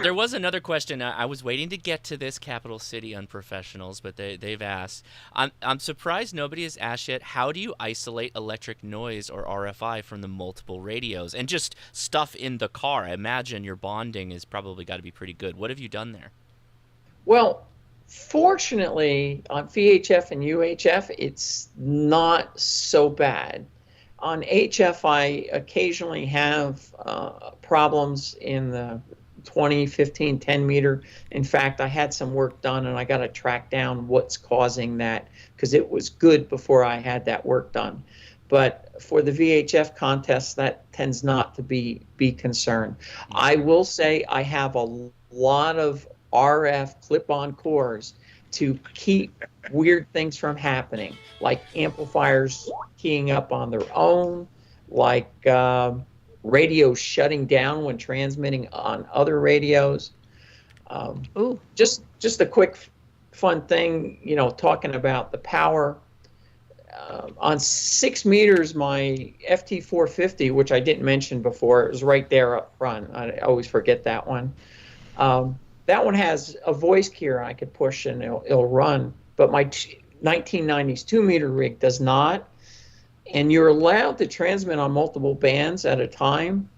There was another question. I was waiting to get to this, Capital City Unprofessionals, but they've asked. I'm surprised nobody has asked yet, how do you isolate electric noise or RFI from the multiple radios and just stuff in the car? I imagine your bonding has probably got to be pretty good. What have you done there? Well, fortunately, on VHF and UHF, it's not so bad. On HF, I occasionally have problems in the 20, 15, 10 meter. In fact, I had some work done, and I got to track down what's causing that, because it was good before I had that work done. But for the VHF contests, that tends not to be concerned. I will say I have a lot of RF clip-on cores to keep weird things from happening, like amplifiers keying up on their own, like radios shutting down when transmitting on other radios. Just a quick fun thing, talking about the power. On 6 meters, my FT450, which I didn't mention before, is right there up front. I always forget that one. That one has a voice keyer I could push and it'll run. But 1990s 2-meter rig does not. And you're allowed to transmit on multiple bands at a time.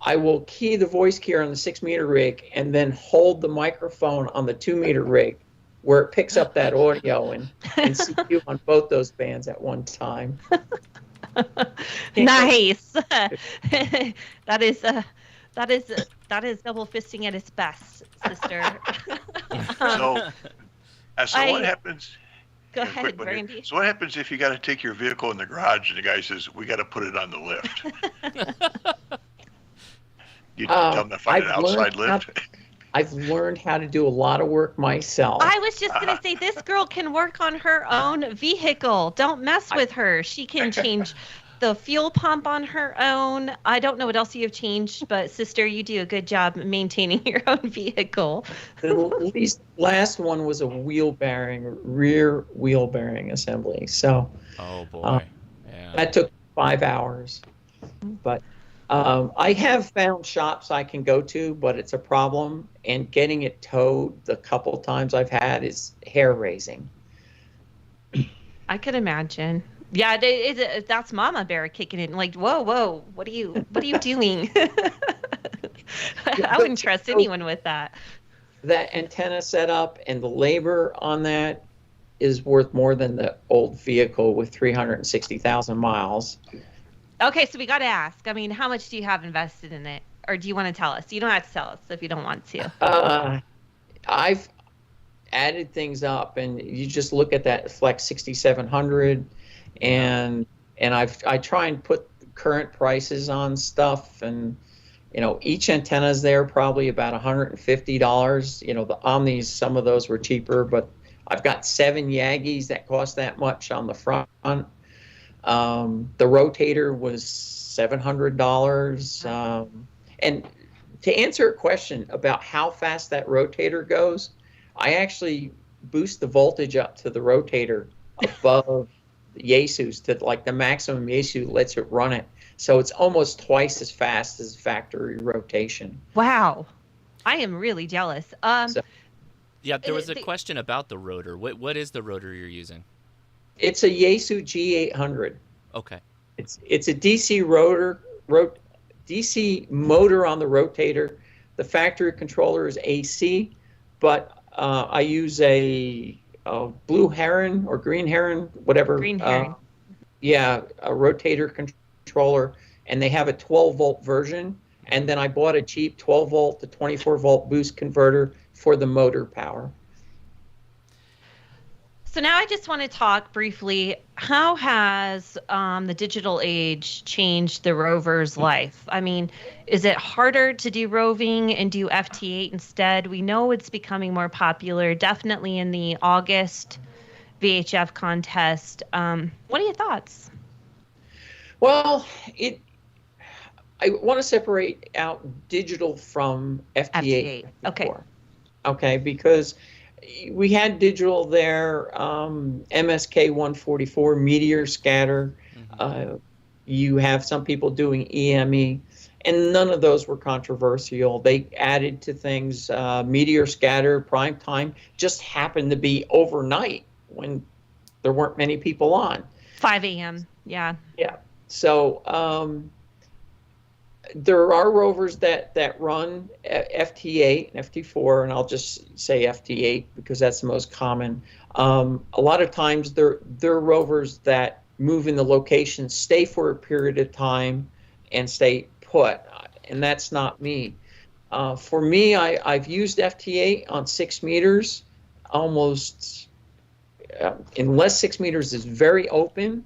I will key the voice keyer on the 6-meter rig and then hold the microphone on the 2-meter rid where it picks up that audio and CQ on both those bands at one time. Nice. That is double fisting at its best, sister. So what happens? Go ahead, Brandy. So what happens if you got to take your vehicle in the garage and the guy says, we got to put it on the lift? You tell them to find an outside lift? I've learned how to do a lot of work myself. I was just going to say, this girl can work on her own vehicle. Don't mess with her. She can change the fuel pump on her own. I don't know what else you have changed, but sister, you do a good job maintaining your own vehicle. At least last one was a rear wheel bearing assembly. So, oh boy, that took 5 hours. But I have found shops I can go to, but it's a problem, and getting it towed the couple times I've had is hair raising. I could imagine. Yeah, that's Mama Bear kicking in. Like, whoa, what are you doing? I wouldn't trust anyone with that. That antenna setup and the labor on that is worth more than the old vehicle with 360,000 miles. Okay, so we got to ask. I mean, how much do you have invested in it? Or do you want to tell us? You don't have to tell us if you don't want to. I've added things up, and you just look at that Flex 6700, and I try and put current prices on stuff, and each antenna's there probably about $150. The Omnis, some of those were cheaper, but I've got 7 Yagis that cost that much on the front. The rotator was $700. And to answer a question about how fast that rotator goes, I actually boost the voltage up to the rotator above the Yaesu's to like the maximum Yaesu lets it run it. So it's almost twice as fast as factory rotation. Wow. I am really jealous. Yeah, there was a question about the rotor. What is the rotor you're using? It's a Yaesu G800. Okay. It's a DC DC motor on the rotator. The factory controller is AC, but I use a blue heron or green heron, whatever. Green heron. A rotator controller, and they have a 12-volt version. And then I bought a cheap 12-volt to 24-volt boost converter for the motor power. So now I just want to talk briefly, how has the digital age changed the rover's life? I mean, is it harder to do roving and do FT8 instead? We know it's becoming more popular, definitely in the August VHF contest. What are your thoughts? Well, I want to separate out digital from FT8. Okay, because we had digital there, MSK 144 meteor scatter. You have some people doing EME, and none of those were controversial. They added to things. Meteor scatter prime time just happened to be overnight when there weren't many people on. 5 a.m. Yeah. Yeah. So there are rovers that run FT8 and FT4, and I'll just say FT8 because that's the most common. A lot of times they're rovers that move in the location, stay for a period of time, and stay put, and that's not me. For me, I've used FT8 on 6 meters almost, unless 6 meters is very open.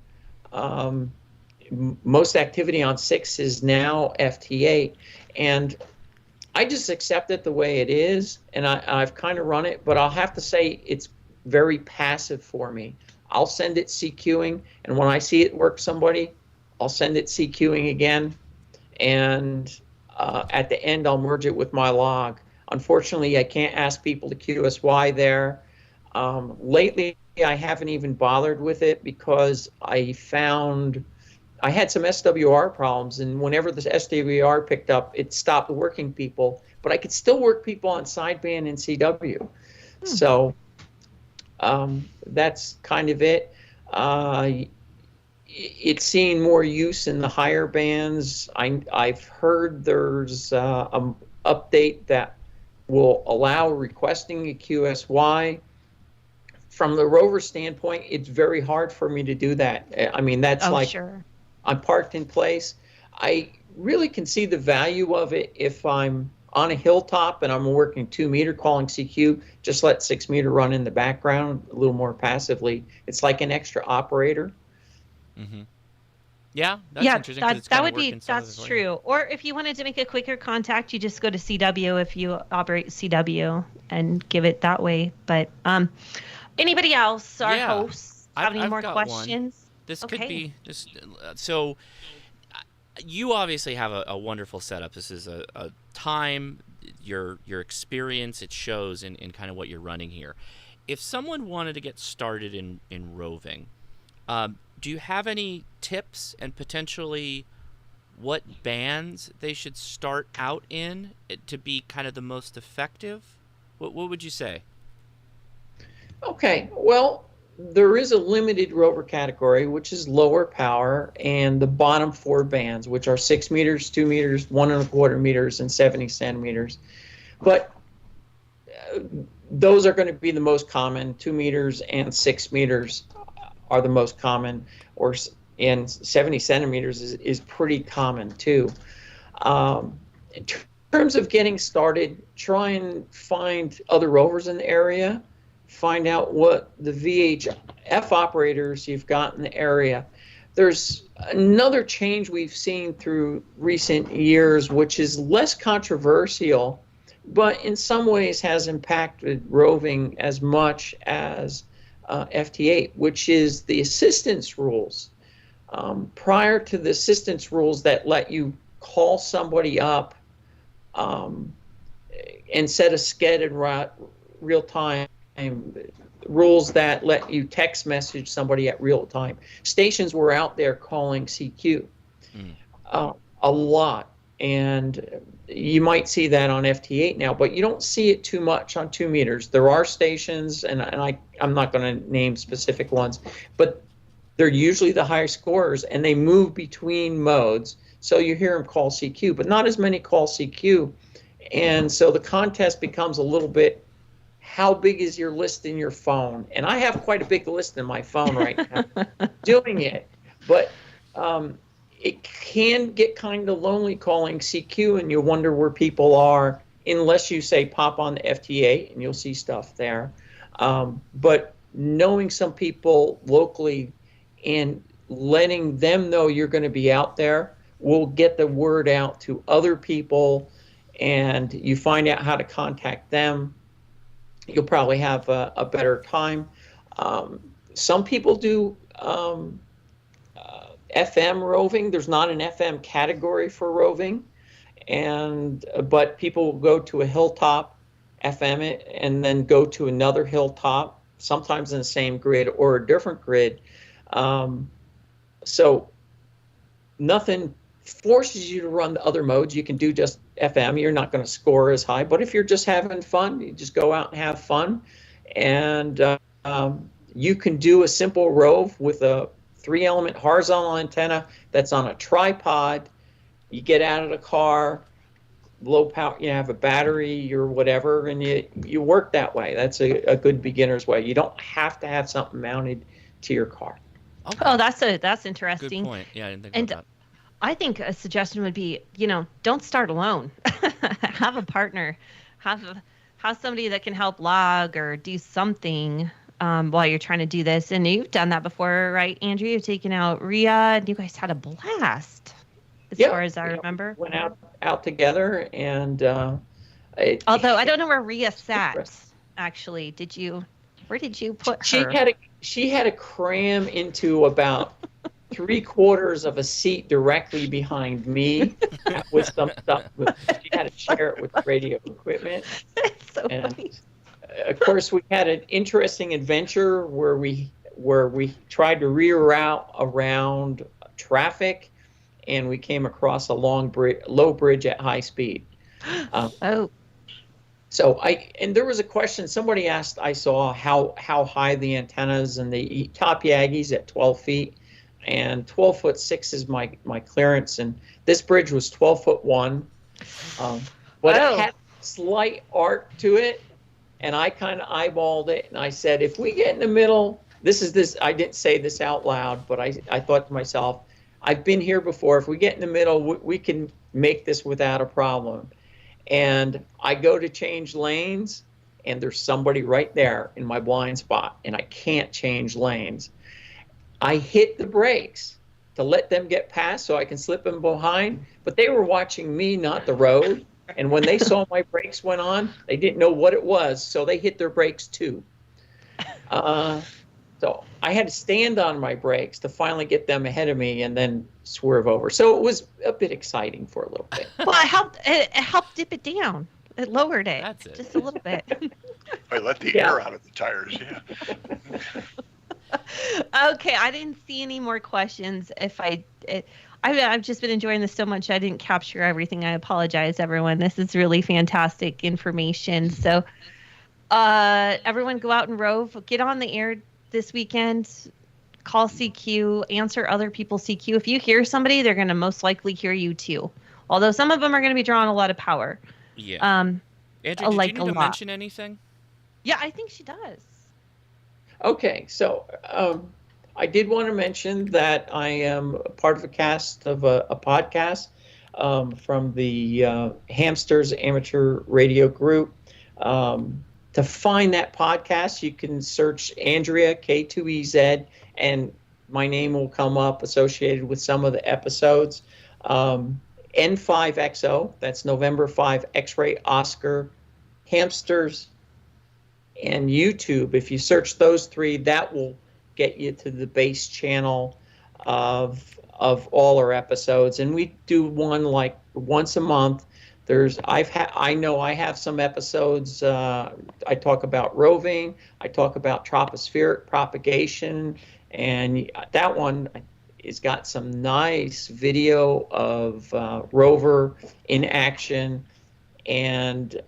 Most activity on 6 is now FT8, and I just accept it the way it is, and I've kind of run it, but I'll have to say it's very passive for me. I'll send it CQing, and when I see it work somebody, I'll send it CQing again, and at the end I'll merge it with my log. Unfortunately, I can't ask people to QSY there. Lately, I haven't even bothered with it because I found I had some SWR problems, and whenever the SWR picked up, it stopped working people, but I could still work people on sideband and CW. So That's kind of it. It's seeing more use in the higher bands. I've heard there's an update that will allow requesting a QSY. From the Rover standpoint, it's very hard for me to do that. I mean, that's Sure. I'm parked in place. I really can see the value of it if I'm on a hilltop and I'm working 2 meter calling CQ, just let 6 meter run in the background a little more passively. It's like an extra operator. Mm-hmm. Yeah, that's interesting. That's true. Or if you wanted to make a quicker contact, you just go to CW if you operate CW and give it that way. But anybody else, our hosts, have any more questions? One. This could be this. So you obviously have a wonderful setup. This is a time, your experience, it shows in kind of what you're running here. If someone wanted to get started in roving, do you have any tips and potentially what bands they should start out in to be kind of the most effective? What would you say? Okay, well, there is a limited Rover category, which is lower power, and the bottom 4 bands, which are 6 meters, 2 meters, 1.25 meters, and 70 centimeters. But those are going to be the most common. 2 meters and 6 meters are the most common, and 70 centimeters is pretty common too. In terms of getting started, try and find other Rovers in the area. Find out what the VHF operators you've got in the area. There's another change we've seen through recent years, which is less controversial, but in some ways has impacted roving as much as FT8, which is the assistance rules. Prior to the assistance rules that let you call somebody up and set a sched in real time, rules that let you text message somebody at real time. Stations were out there calling CQ a lot, and you might see that on FT8 now, but you don't see it too much on 2 meters. There are stations, and I'm not going to name specific ones, but they're usually the higher scorers, and they move between modes, so you hear them call CQ, but not as many call CQ, and so the contest becomes a little bit, how big is your list in your phone? And I have quite a big list in my phone right now doing it. But it can get kind of lonely calling CQ, and you wonder where people are, unless you say pop on the FT8 and you'll see stuff there. But knowing some people locally and letting them know you're going to be out there will get the word out to other people, and you find out how to contact them. You'll probably have a better time. Some people do FM roving. There's not an FM category for roving, but people will go to a hilltop, FM it, and then go to another hilltop, sometimes in the same grid or a different grid. So nothing forces you to run the other modes. You can do just FM. You're not going to score as high, but if you're just having fun, you just go out and have fun. And you can do a simple Rove with a 3-element horizontal antenna that's on a tripod. You get out of the car, low power, you have a battery or whatever, and you work that way. That's a good beginner's way. You don't have to have something mounted to your car. Okay. Oh, that's interesting. Good point. Yeah, I didn't think about that. I think a suggestion would be, don't start alone. Have a partner. Have somebody that can help log or do something while you're trying to do this. And you've done that before, right, Andrew? You've taken out Rhea, and you guys had a blast, as far as I remember. Went out together, and although I don't know where Rhea sat, actually. Where did you put her? She had to cram into about 3/4 of a seat directly behind me with some stuff. She had to share it with radio equipment. That's so funny. Of course, we had an interesting adventure where we tried to reroute around traffic, and we came across a low bridge at high speed. So and there was a question somebody asked, I saw how high the antennas, and the top Yagi's at 12 feet, and 12'6" is my clearance, and this bridge was 12'1", but it had slight arc to it, and I kind of eyeballed it, and I said, if we get in the middle, I didn't say this out loud, but I thought to myself, I've been here before. If we get in the middle, we can make this without a problem. And I go to change lanes, and there's somebody right there in my blind spot, and I can't change lanes. I hit the brakes to let them get past so I can slip them behind, but they were watching me, not the road. And when they saw my brakes went on, they didn't know what it was, so they hit their brakes too. So I had to stand on my brakes to finally get them ahead of me and then swerve over. So it was a bit exciting for a little bit. Well, it helped dip it down. It lowered it. That's it. Just a little bit. I let the air out of the tires, yeah. Okay, I didn't see any more questions. I've just been enjoying this so much, I didn't capture everything. I apologize, everyone. This is really fantastic information. So everyone go out and rove. Get on the air this weekend. Call CQ. Answer other people's CQ. If you hear somebody, they're going to most likely hear you too. Although some of them are going to be drawing a lot of power. Yeah. Andrew, did you need to mention anything? Yeah, I think she does. Okay, so I did want to mention that I am part of a cast of a podcast from the Hamsters Amateur Radio Group. To find that podcast, you can search Andrea K2EZ, and my name will come up associated with some of the episodes. N5XO, that's November 5 X-Ray Oscar, Hamsters, and YouTube. If you search those three, that will get you to the base channel of all our episodes. And we do one like once a month. I know I have some episodes. I talk about roving. I talk about tropospheric propagation, and that one has got some nice video of Rover in action, and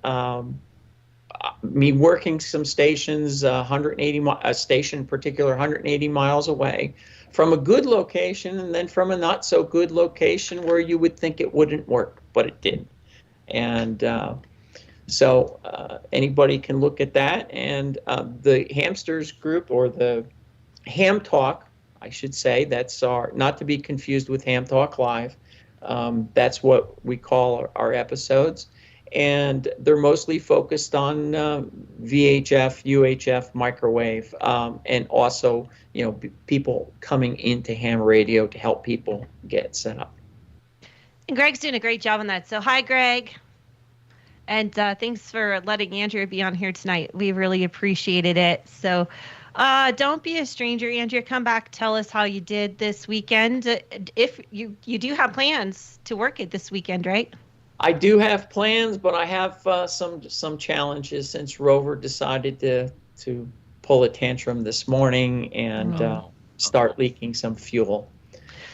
me working some stations, a station in particular 180 miles away from a good location, and then from a not so good location where you would think it wouldn't work, but it did. And so anybody can look at that. And the Hamsters group, or the Ham Talk, I should say, that's not to be confused with Ham Talk Live. That's what we call our episodes. And they're mostly focused on VHF, UHF, microwave, and also, people coming into ham radio to help people get set up. And Greg's doing a great job on that. So hi, Greg. And thanks for letting Andrea be on here tonight. We really appreciated it. So don't be a stranger, Andrea. Come back, tell us how you did this weekend. If you do have plans to work it this weekend, right? I do have plans, but I have some challenges since Rover decided to pull a tantrum this morning and start leaking some fuel.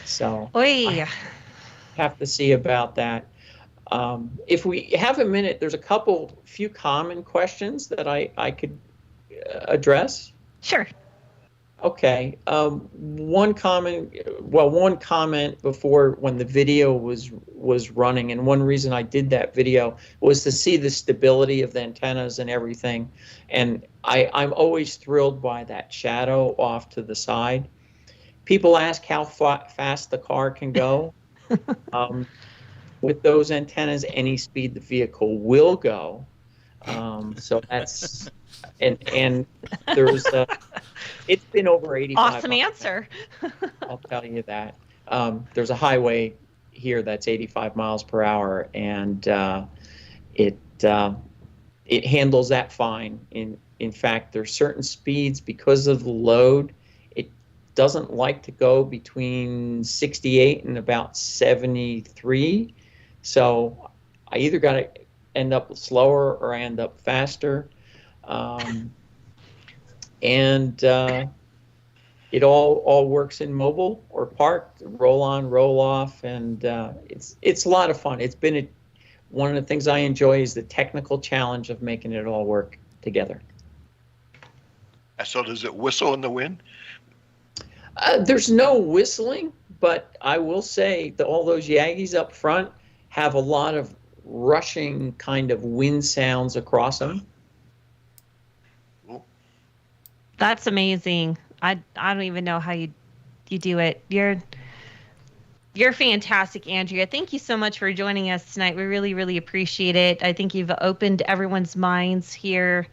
So I have to see about that. If we have a minute, there's a few common questions that I could address. Sure. Okay. One comment before, when the video was running, and one reason I did that video was to see the stability of the antennas and everything. And I'm always thrilled by that shadow off to the side. People ask how fast the car can go. With those antennas, any speed the vehicle will go. So that's, and there's it's been over 85. Awesome answer. I'll tell you that. There's a highway here that's 85 miles per hour, and it handles that fine. In fact, there's certain speeds, because of the load, it doesn't like to go between 68 and about 73. So I either got to end up slower or I end up faster. And it all works in mobile or parked, roll on, roll off, and it's a lot of fun. one of the things I enjoy is the technical challenge of making it all work together. So does it whistle in the wind? There's no whistling, but I will say that all those Yagis up front have a lot of rushing kind of wind sounds across them. That's amazing. I don't even know how you do it. You're fantastic, Andrea. Thank you so much for joining us tonight. We really, really appreciate it. I think you've opened everyone's minds here,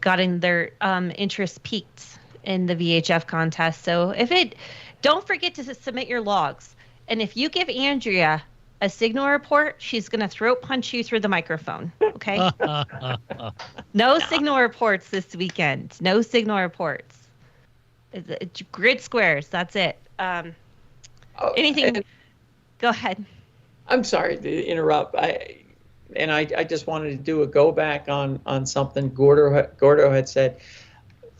gotten their interest peaked in the VHF contest. So don't forget to submit your logs. And if you give Andrea a signal report, she's going to throat punch you through the microphone. Okay? No signal reports this weekend. No signal reports. It's grid squares. That's it. Anything? Go ahead. I'm sorry to interrupt. I just wanted to do a go back on something Gordo had said.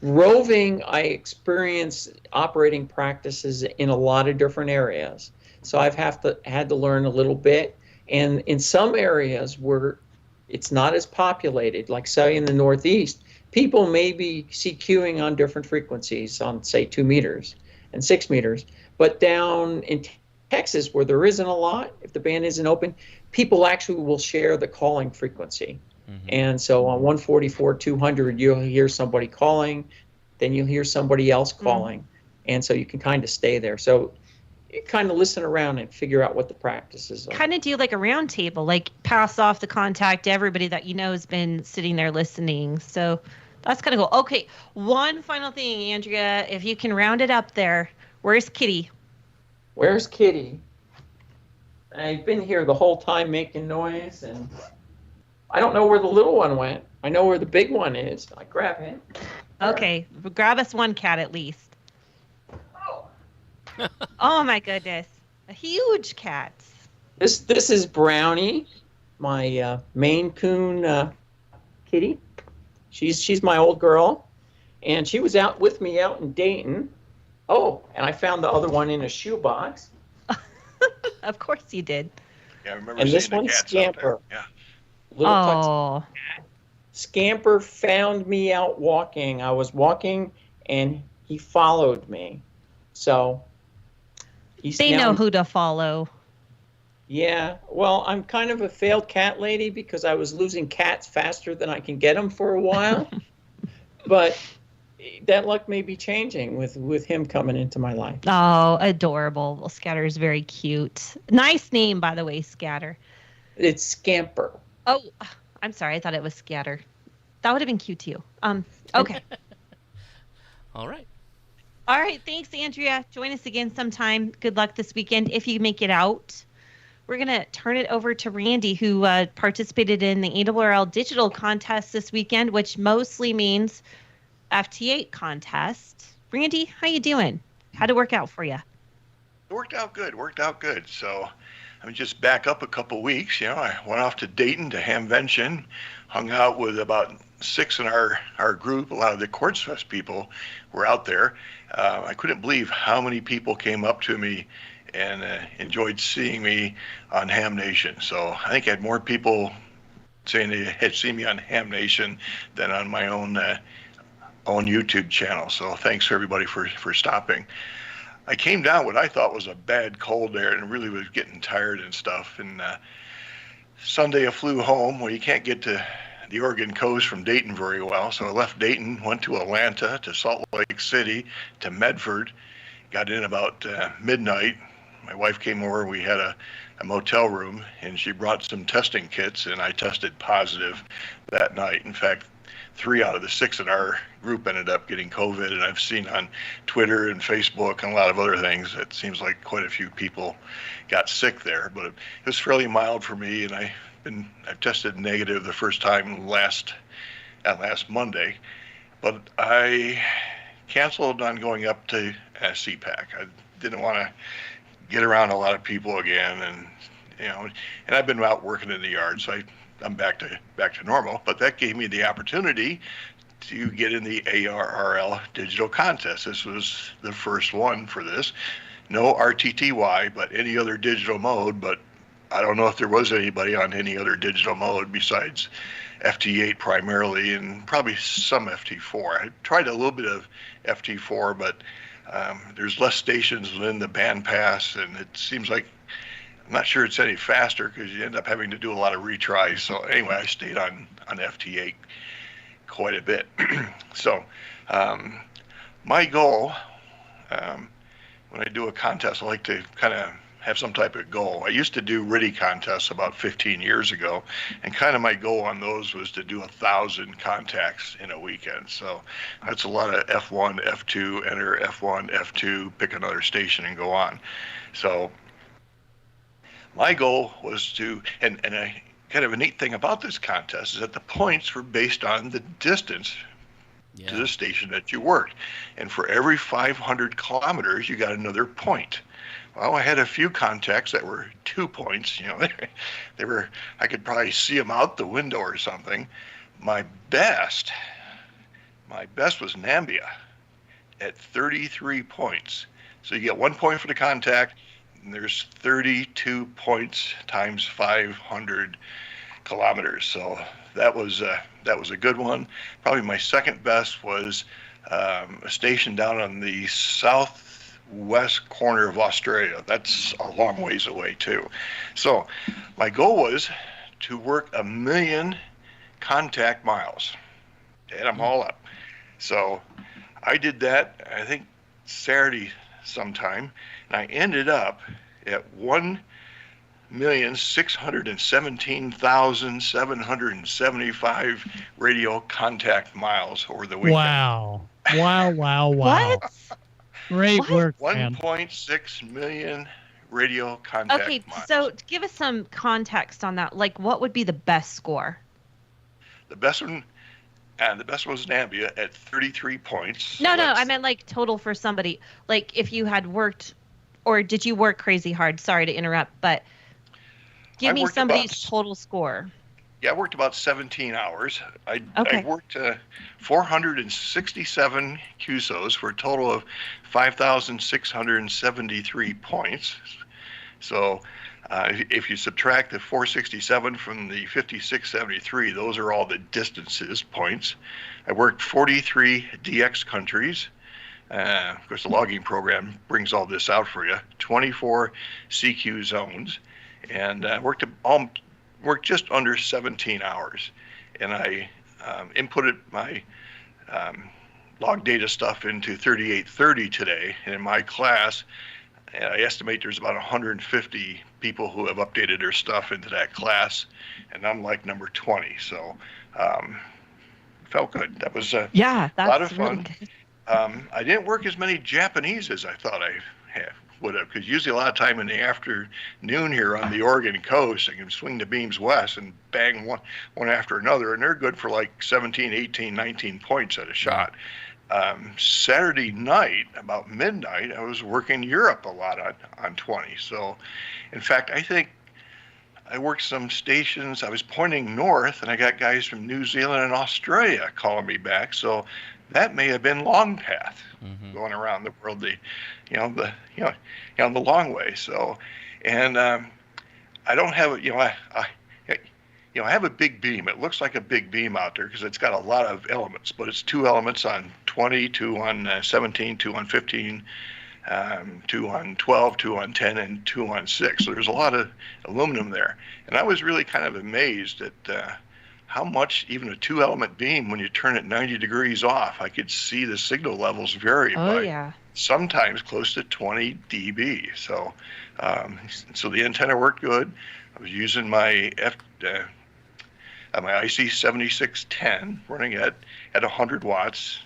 Roving, I experienced operating practices in a lot of different areas. So I've had to learn a little bit. And in some areas where it's not as populated, like say in the Northeast, people may be CQing on different frequencies on, say, 2 meters and 6 meters. But down in Texas, where there isn't a lot, if the band isn't open, people actually will share the calling frequency. Mm-hmm. And so on 144, 200, you'll hear somebody calling, then you'll hear somebody else calling. Mm-hmm. And so you can kind of stay there. So you kind of listen around and figure out what the practices are. Kind of do like a round table, like pass off the contact to everybody that you know has been sitting there listening. So that's kind of cool. Okay, one final thing, Andrea, if you can round it up there. Where's Kitty? Where's Kitty? I've been here the whole time making noise, and I don't know where the little one went. I know where the big one is. I grab him. Okay, grab us one cat at least. Oh my goodness, a huge cat. This is Brownie, my Maine Coon kitty. She's my old girl, and she was out with me out in Dayton. Oh, and I found the other one in a shoebox. Of course you did. Yeah, I remember and seeing this one's Scamper. Yeah. Little Scamper found me out walking. I was walking, and he followed me. So they know who to follow. Yeah. Well, I'm kind of a failed cat lady because I was losing cats faster than I can get them for a while. But that luck may be changing with him coming into my life. Oh, adorable. Well, Scatter is very cute. Nice name, by the way, Scatter. It's Scamper. Oh, I'm sorry. I thought it was Scatter. That would have been cute too. Okay. All right. All right. Thanks, Andrea. Join us again sometime. Good luck this weekend if you make it out. We're going to turn it over to Randy, who participated in the ARRL digital contest this weekend, which mostly means FT8 contest. Randy, how you doing? How'd it work out for you? It worked out good. So I mean, just back up a couple weeks, I went off to Dayton to Hamvention, hung out with about 6 in our group. A lot of the Quartz Fest people were out there. I couldn't believe how many people came up to me and enjoyed seeing me on Ham Nation. So I think I had more people saying they had seen me on Ham Nation than on my own YouTube channel. So thanks for everybody for stopping. I came down what I thought was a bad cold there and really was getting tired and stuff. And Sunday I flew home. Well, you can't get to the Oregon coast from Dayton very well. So I left Dayton, went to Atlanta, to Salt Lake City, to Medford, got in about midnight. My wife came over, we had a motel room, and she brought some testing kits, and I tested positive that night. In fact, 3 out of the 6 in our group ended up getting COVID, and I've seen on Twitter and Facebook and a lot of other things, it seems like quite a few people got sick there, but it was fairly mild for me, and I've tested negative the first time last Monday, but I canceled on going up to CPAC. I didn't want to get around a lot of people again, and and I've been out working in the yard, so I'm back to normal. But that gave me the opportunity to get in the ARRL digital contest. This was the first one for this. No RTTY, but any other digital mode, but I don't know if there was anybody on any other digital mode besides FT8 primarily, and probably some FT4. I tried a little bit of FT4, but there's less stations within the bandpass, and it seems like I'm not sure it's any faster because you end up having to do a lot of retries. So anyway, I stayed on FT8 quite a bit. So my goal, when I do a contest, I like to kind of have some type of goal. I used to do RTTY contests about 15 years ago, and kind of my goal on those was to do 1,000 contacts in a weekend. So that's a lot of F1, F2, enter F1, F2, pick another station and go on. So my goal was to, and I, kind of a neat thing about this contest is that the points were based on the distance to the station that you worked. And for every 500 kilometers, you got another point. Well, I had a few contacts that were 2 points. You know, they were, I could probably see them out the window or something. My best was Nambia at 33 points. So you get 1 point for the contact, and there's 32 points times 500 kilometers. So that was a good one. Probably my second best was a station down on the southwest corner of Australia. That's a long ways away too. So my goal was to work 1 million contact miles, add them all up. So I did that, I think Saturday sometime, and I ended up at 1,617,775 radio contact miles over the weekend. Wow. What? Great work, man. 1.6 million radio contact miles. So give us some context on that. Like, what would be the best score? The best one was Nambia at 33 points. No, I meant like total for somebody. Like if you had worked, or did you work crazy hard? Sorry to interrupt, but give me somebody's total score. Yeah, I worked about 17 hours. I worked 467 QSOs for a total of 5,673 points. So if you subtract the 467 from the 5673, those are all the distances points. I worked 43 DX countries. Of course, the logging program brings all this out for you. 24 CQ zones, and worked just under 17 hours. And I inputted my log data stuff into 3830 today. And in my class, I estimate there's about 150 people who have updated their stuff into that class, and I'm like number 20. So felt good. That was a lot of fun. Really I didn't work as many Japanese as I thought I would have, because usually a lot of time in the afternoon here on the Oregon coast, I can swing the beams west and bang one after another, and they're good for like 17, 18, 19 points at a shot. Saturday night, about midnight, I was working Europe a lot on 20. So, in fact, I think I worked some stations. I was pointing north, and I got guys from New Zealand and Australia calling me back. So that may have been long path, going around the world, the long way. So, and I don't have I have a big beam. It looks like a big beam out there because it's got a lot of elements, but it's 2 elements on 20, 2 on 17, 2 on 15, 2 on 12, 2 on 10, and 2 on 6. So there's a lot of aluminum there. And I was really kind of amazed at how much even a 2-element beam, when you turn it 90 degrees off, I could see the signal levels vary by sometimes close to 20 dB. So, so the antenna worked good. I was using my my IC 7610 running at 100 watts.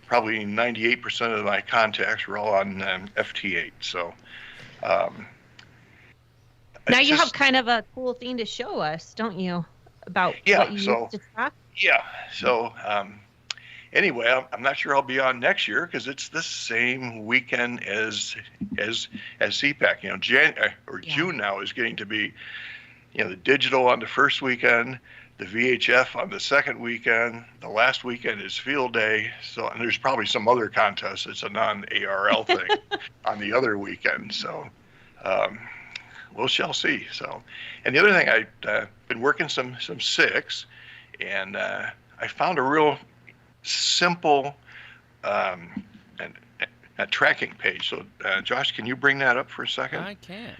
Probably 98% of my contacts were all on FT8. So now you have kind of a cool thing to show us, don't you? About what you used to track? Yeah. So anyway, I'm not sure I'll be on next year because it's the same weekend as CPAC. You know, June now is getting to be, the digital on the first weekend, the VHF on the second weekend. The last weekend is field day. So, and there's probably some other contests. It's a non-ARRL thing on the other weekend. So we shall see. So, and the other thing, I've been working some 6, and I found a real simple a tracking page. So, Josh, can you bring that up for a second? I can.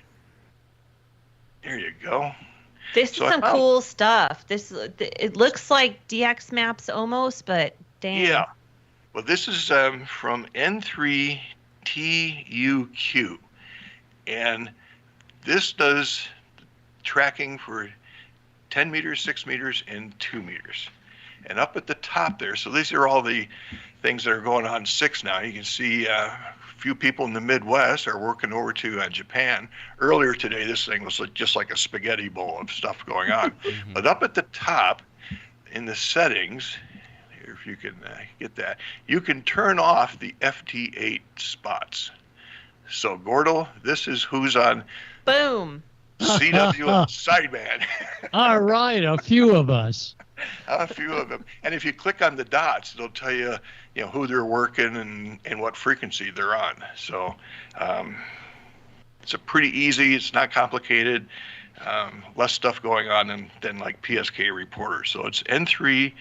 There you go. This is some cool stuff. It looks like DX maps almost, but damn. Yeah. Well, this is from N3TUQ, and this does tracking for 10 meters, 6 meters, and 2 meters. And up at the top there, so these are all the things that are going on 6 now. You can see a few people in the Midwest are working over to Japan. Earlier today, this thing was just like a spaghetti bowl of stuff going on. But up at the top, in the settings, if you can get that, you can turn off the FT8 spots. So, Gordo, this is who's on Boom. CW and Sideman. All right, a few of us. A few of them. And if you click on the dots, it'll tell you, who they're working and what frequency they're on. So it's a pretty easy, it's not complicated, less stuff going on than like PSK reporters. So it's N3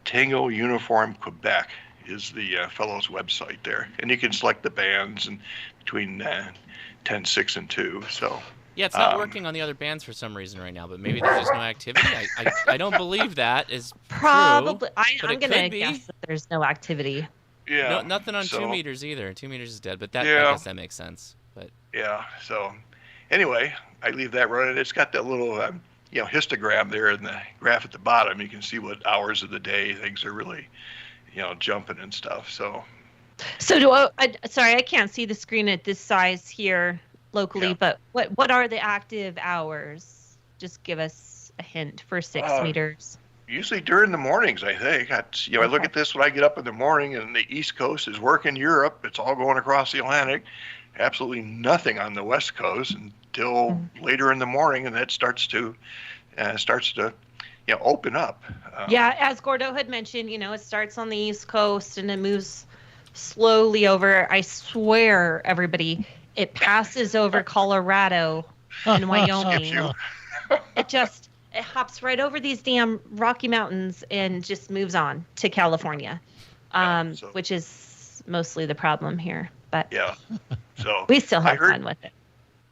Tango Uniform Quebec is the fellow's website there. And you can select the bands and between 10, 6, and 2. So. Yeah, it's not working on the other bands for some reason right now, but maybe there's just no activity. I don't believe that is probably. True, I'm going to guess that there's no activity. Yeah. No, nothing on 2 meters either. 2 meters is dead, but I guess that makes sense. But yeah. So anyway, I leave that running. It's got that little histogram there in the graph at the bottom. You can see what hours of the day things are really jumping and stuff. So sorry, I can't see the screen at this size here locally, but what are the active hours? Just give us a hint for 6 meters. Usually during the mornings, I think. I look at this when I get up in the morning, and the East Coast is working Europe. It's all going across the Atlantic. Absolutely nothing on the West Coast until later in the morning, and that starts to open up. As Gordo had mentioned, it starts on the East Coast and it moves slowly over. I swear, everybody, it passes over Colorado and Wyoming. It hops right over these damn Rocky Mountains and just moves on to California, which is mostly the problem here. But so we still have fun with it.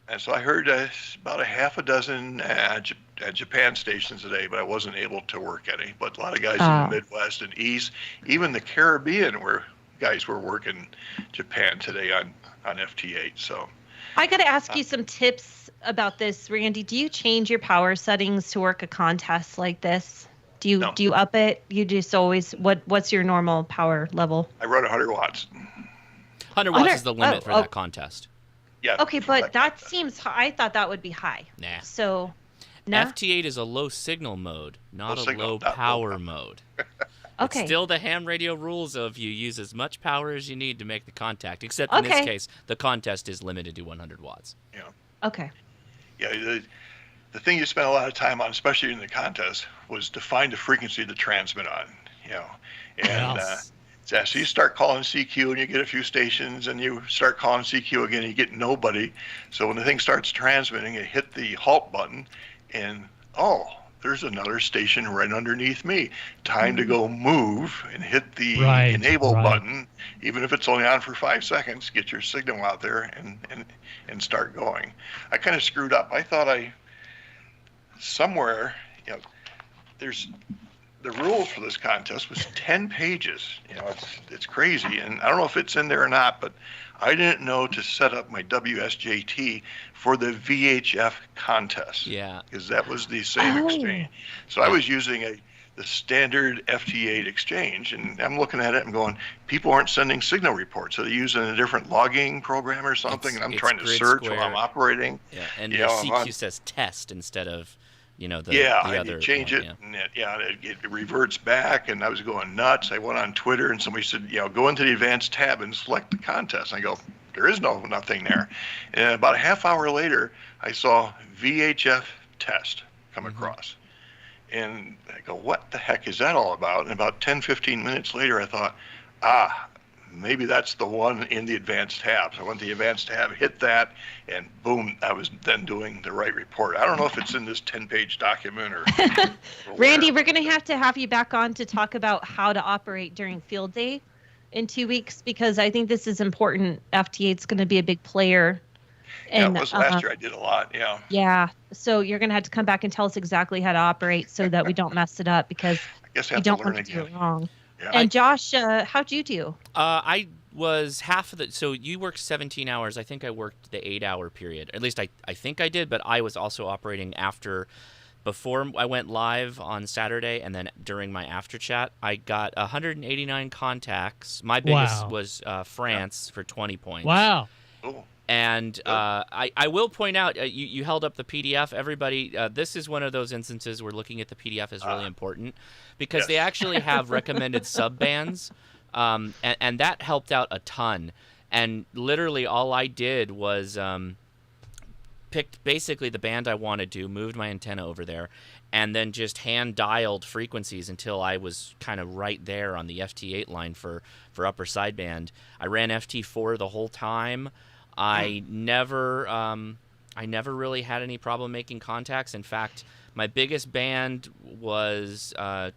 And so I heard about a half a dozen Japan stations today, but I wasn't able to work any. But a lot of guys in the Midwest and East, even the Caribbean, guys were working Japan today on FT8. So I got to ask you some tips about this, Randy. Do you change your power settings to work a contest like this? Do you up it? You just always what's your normal power level? I run 100 watts. 100 watts is the limit for that contest. Yeah. Okay, but that seems I thought that would be high. Nah. So FT8 is a low signal mode, not a low power mode. Okay. It's still the ham radio rules of you use as much power as you need to make the contact, except in this case, the contest is limited to 100 watts. Yeah. Okay. Yeah, the thing you spent a lot of time on, especially in the contest, was to find the frequency to transmit on, And so you start calling CQ and you get a few stations, and you start calling CQ again and you get nobody. So when the thing starts transmitting, you hit the halt button and, there's another station right underneath me. Time to go move and hit the enable button, even if it's only on for 5 seconds. Get your signal out there and start going. I kind of screwed up. I thought there's the rules for this contest was 10 pages. It's crazy, and I don't know if it's in there or not, but I didn't know to set up my WSJT for the VHF contest. Yeah. Because that was the same exchange. So I was using the standard FT8 exchange, and I'm looking at it and going, people aren't sending signal reports. So they're using a different logging program or something, and I'm trying to search while I'm operating. Yeah, and the CQ says test instead of, the other. You change it, and it reverts back, and I was going nuts. I went on Twitter, and somebody said, go into the advanced tab and select the contest. And I go, there is nothing there. And about a half hour later, I saw VHF test come across. And I go, what the heck is that all about? And about 10, 15 minutes later, I thought, maybe that's the one in the advanced tab. So I went to the advanced tab, hit that, and boom, I was then doing the right report. I don't know if it's in this 10-page document or Randy, we're going to have you back on to talk about how to operate during field day in 2 weeks, because I think this is important. FT8 is going to be a big player. Yeah, And, it was last year. I did a lot, yeah. Yeah, so you're going to have to come back and tell us exactly how to operate so that we don't mess it up, because I guess I we have don't to learn want to do again. it wrong. Yeah. And Josh, how'd you do? I was half of the. So you worked 17 hours. I think I worked the 8-hour period. At least I think I did. But I was also operating before I went live on Saturday, and then during my after chat, I got 189 contacts. My biggest was France for 20 points. Wow. Cool. And I will point out, you held up the PDF. Everybody, this is one of those instances where looking at the PDF is really important, because they actually have recommended sub-bands, and that helped out a ton. And literally all I did was picked basically the band I wanted to, moved my antenna over there, and then just hand-dialed frequencies until I was kind of right there on the FT8 line for upper sideband. I ran FT4 the whole time. I never really had any problem making contacts. In fact, my biggest band was, my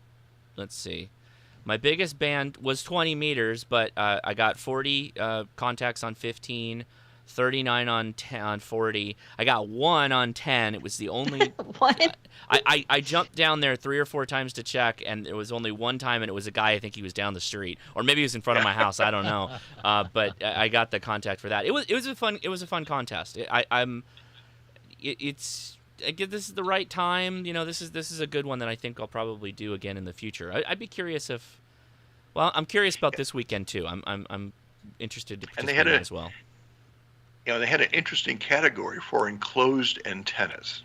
biggest band was 20 meters, but I got 40 contacts on 15, 39 on 40. I got 1 on 10. It was the only. What? I jumped down there 3 or 4 times to check, and there was only one time, and it was a guy. I think he was down the street, or maybe he was in front of my house. I don't know. But I got the contact for that. It was a fun contest. This is the right time. You know, this is a good one that I think I'll probably do again in the future. I'd be curious if. Well, I'm curious about this weekend too. I'm interested to participate in it as well. You know, they had an interesting category for enclosed antennas.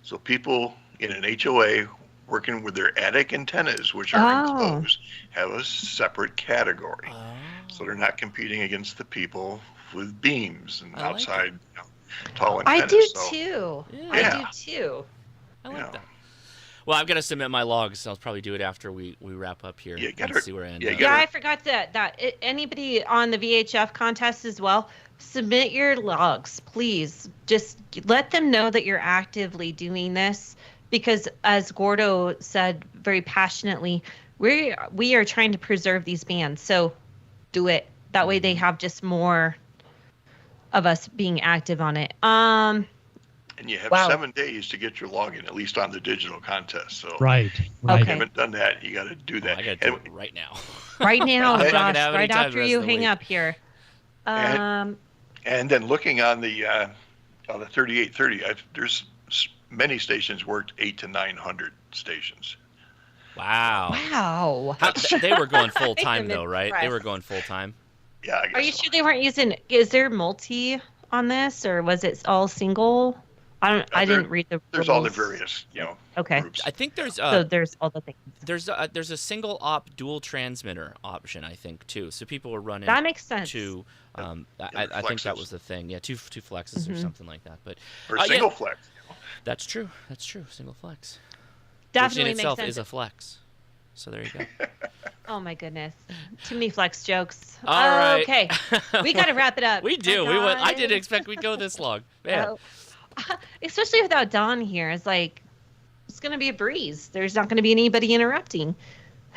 So people in an HOA working with their attic antennas, which are enclosed, have a separate category. So they're not competing against the people with beams and outside tall antennas. I do so, too. Yeah. I do too. I like that. Well, I'm gonna submit my logs. So I'll probably do it after we wrap up here and see where I end up. Yeah, I forgot that anybody on the VHF contest as well, submit your logs, please. Just let them know that you're actively doing this, because as Gordo said very passionately, we are trying to preserve these bands. So do it. That way they have just more of us being active on it. And you have 7 days to get your login, at least on the digital contest. So Right. If you haven't done that, you got to do that. I got to do it right now. Right now, I'm not Josh, gonna have any right time after the rest you of the hang week. up here. And then looking on the 3830, there's many stations worked 800 to 900 stations. Wow. Wow. They were going full time though, right? impressed. They were going full time. Yeah. I guess Are you sure they weren't using? Is there multi on this, or was it all single? I didn't read the. There's all the rules. various, Okay. groups. I think there's So there's all the things. there's a single op dual transmitter option, I think, too. So people are running That makes sense. two. I think that was the thing. Yeah, two flexes or something like that. But Or single flex. That's true. That's true. Single flex. Definitely which in itself makes is sense. a flex. So there you go. Oh my goodness, too many flex jokes. All right. Okay, we got to wrap it up. We do. I didn't expect we'd go this long. Man. Especially without Don here, it's going to be a breeze. There's not going to be anybody interrupting.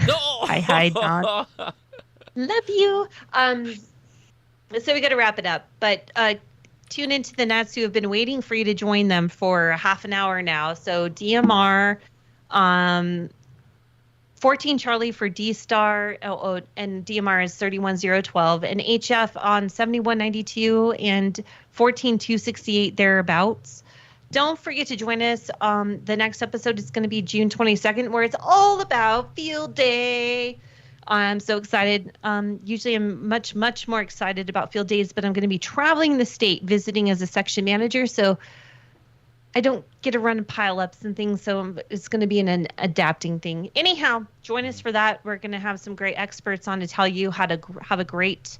No. Hi, Don. Love you. So we got to wrap it up, but tune into the Nats who have been waiting for you to join them for half an hour now. So DMR, 14 Charlie for D-Star, and DMR is 31012, and HF on 7192 and 14268 thereabouts. Don't forget to join us. The next episode is going to be June 22nd, where it's all about field day. I'm so excited. Usually I'm much, much more excited about field days, but I'm going to be traveling the state visiting as a section manager, so I don't get to run pile-ups and things, so it's going to be an adapting thing. Anyhow, join us for that. We're going to have some great experts on to tell you how to have a great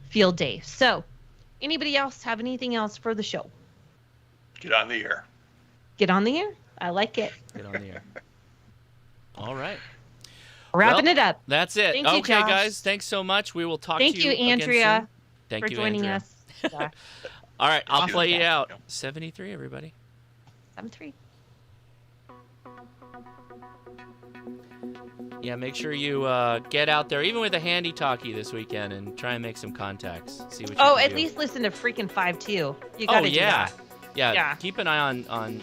field day. So, anybody else have anything else for the show? Get on the air. Get on the air? I like it. Get on the air. All right. Wrapping it up. That's it. Thank you, okay, Josh. guys. Thanks so much. We will talk Thank to you you, Andrea, again soon. Thank for you, joining Andrea. us. Yeah. All right, I'll Awesome. play you out. 73, everybody. 7-3. Yeah, make sure you get out there, even with a handy talkie this weekend, and try and make some contacts. See what you Oh, can at do. least listen to freaking 5-2. You gotta do yeah. that. Yeah. Keep an eye on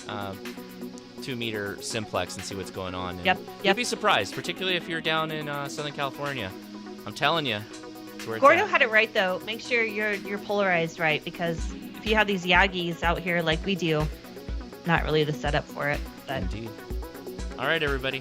2-meter simplex and see what's going on. And Yep. You'll be surprised, particularly if you're down in Southern California. I'm telling you. Gordo had it right though. Make sure you're polarized right, because if you have these Yagis out here like we do, not really the setup for it. But Indeed. All right, everybody.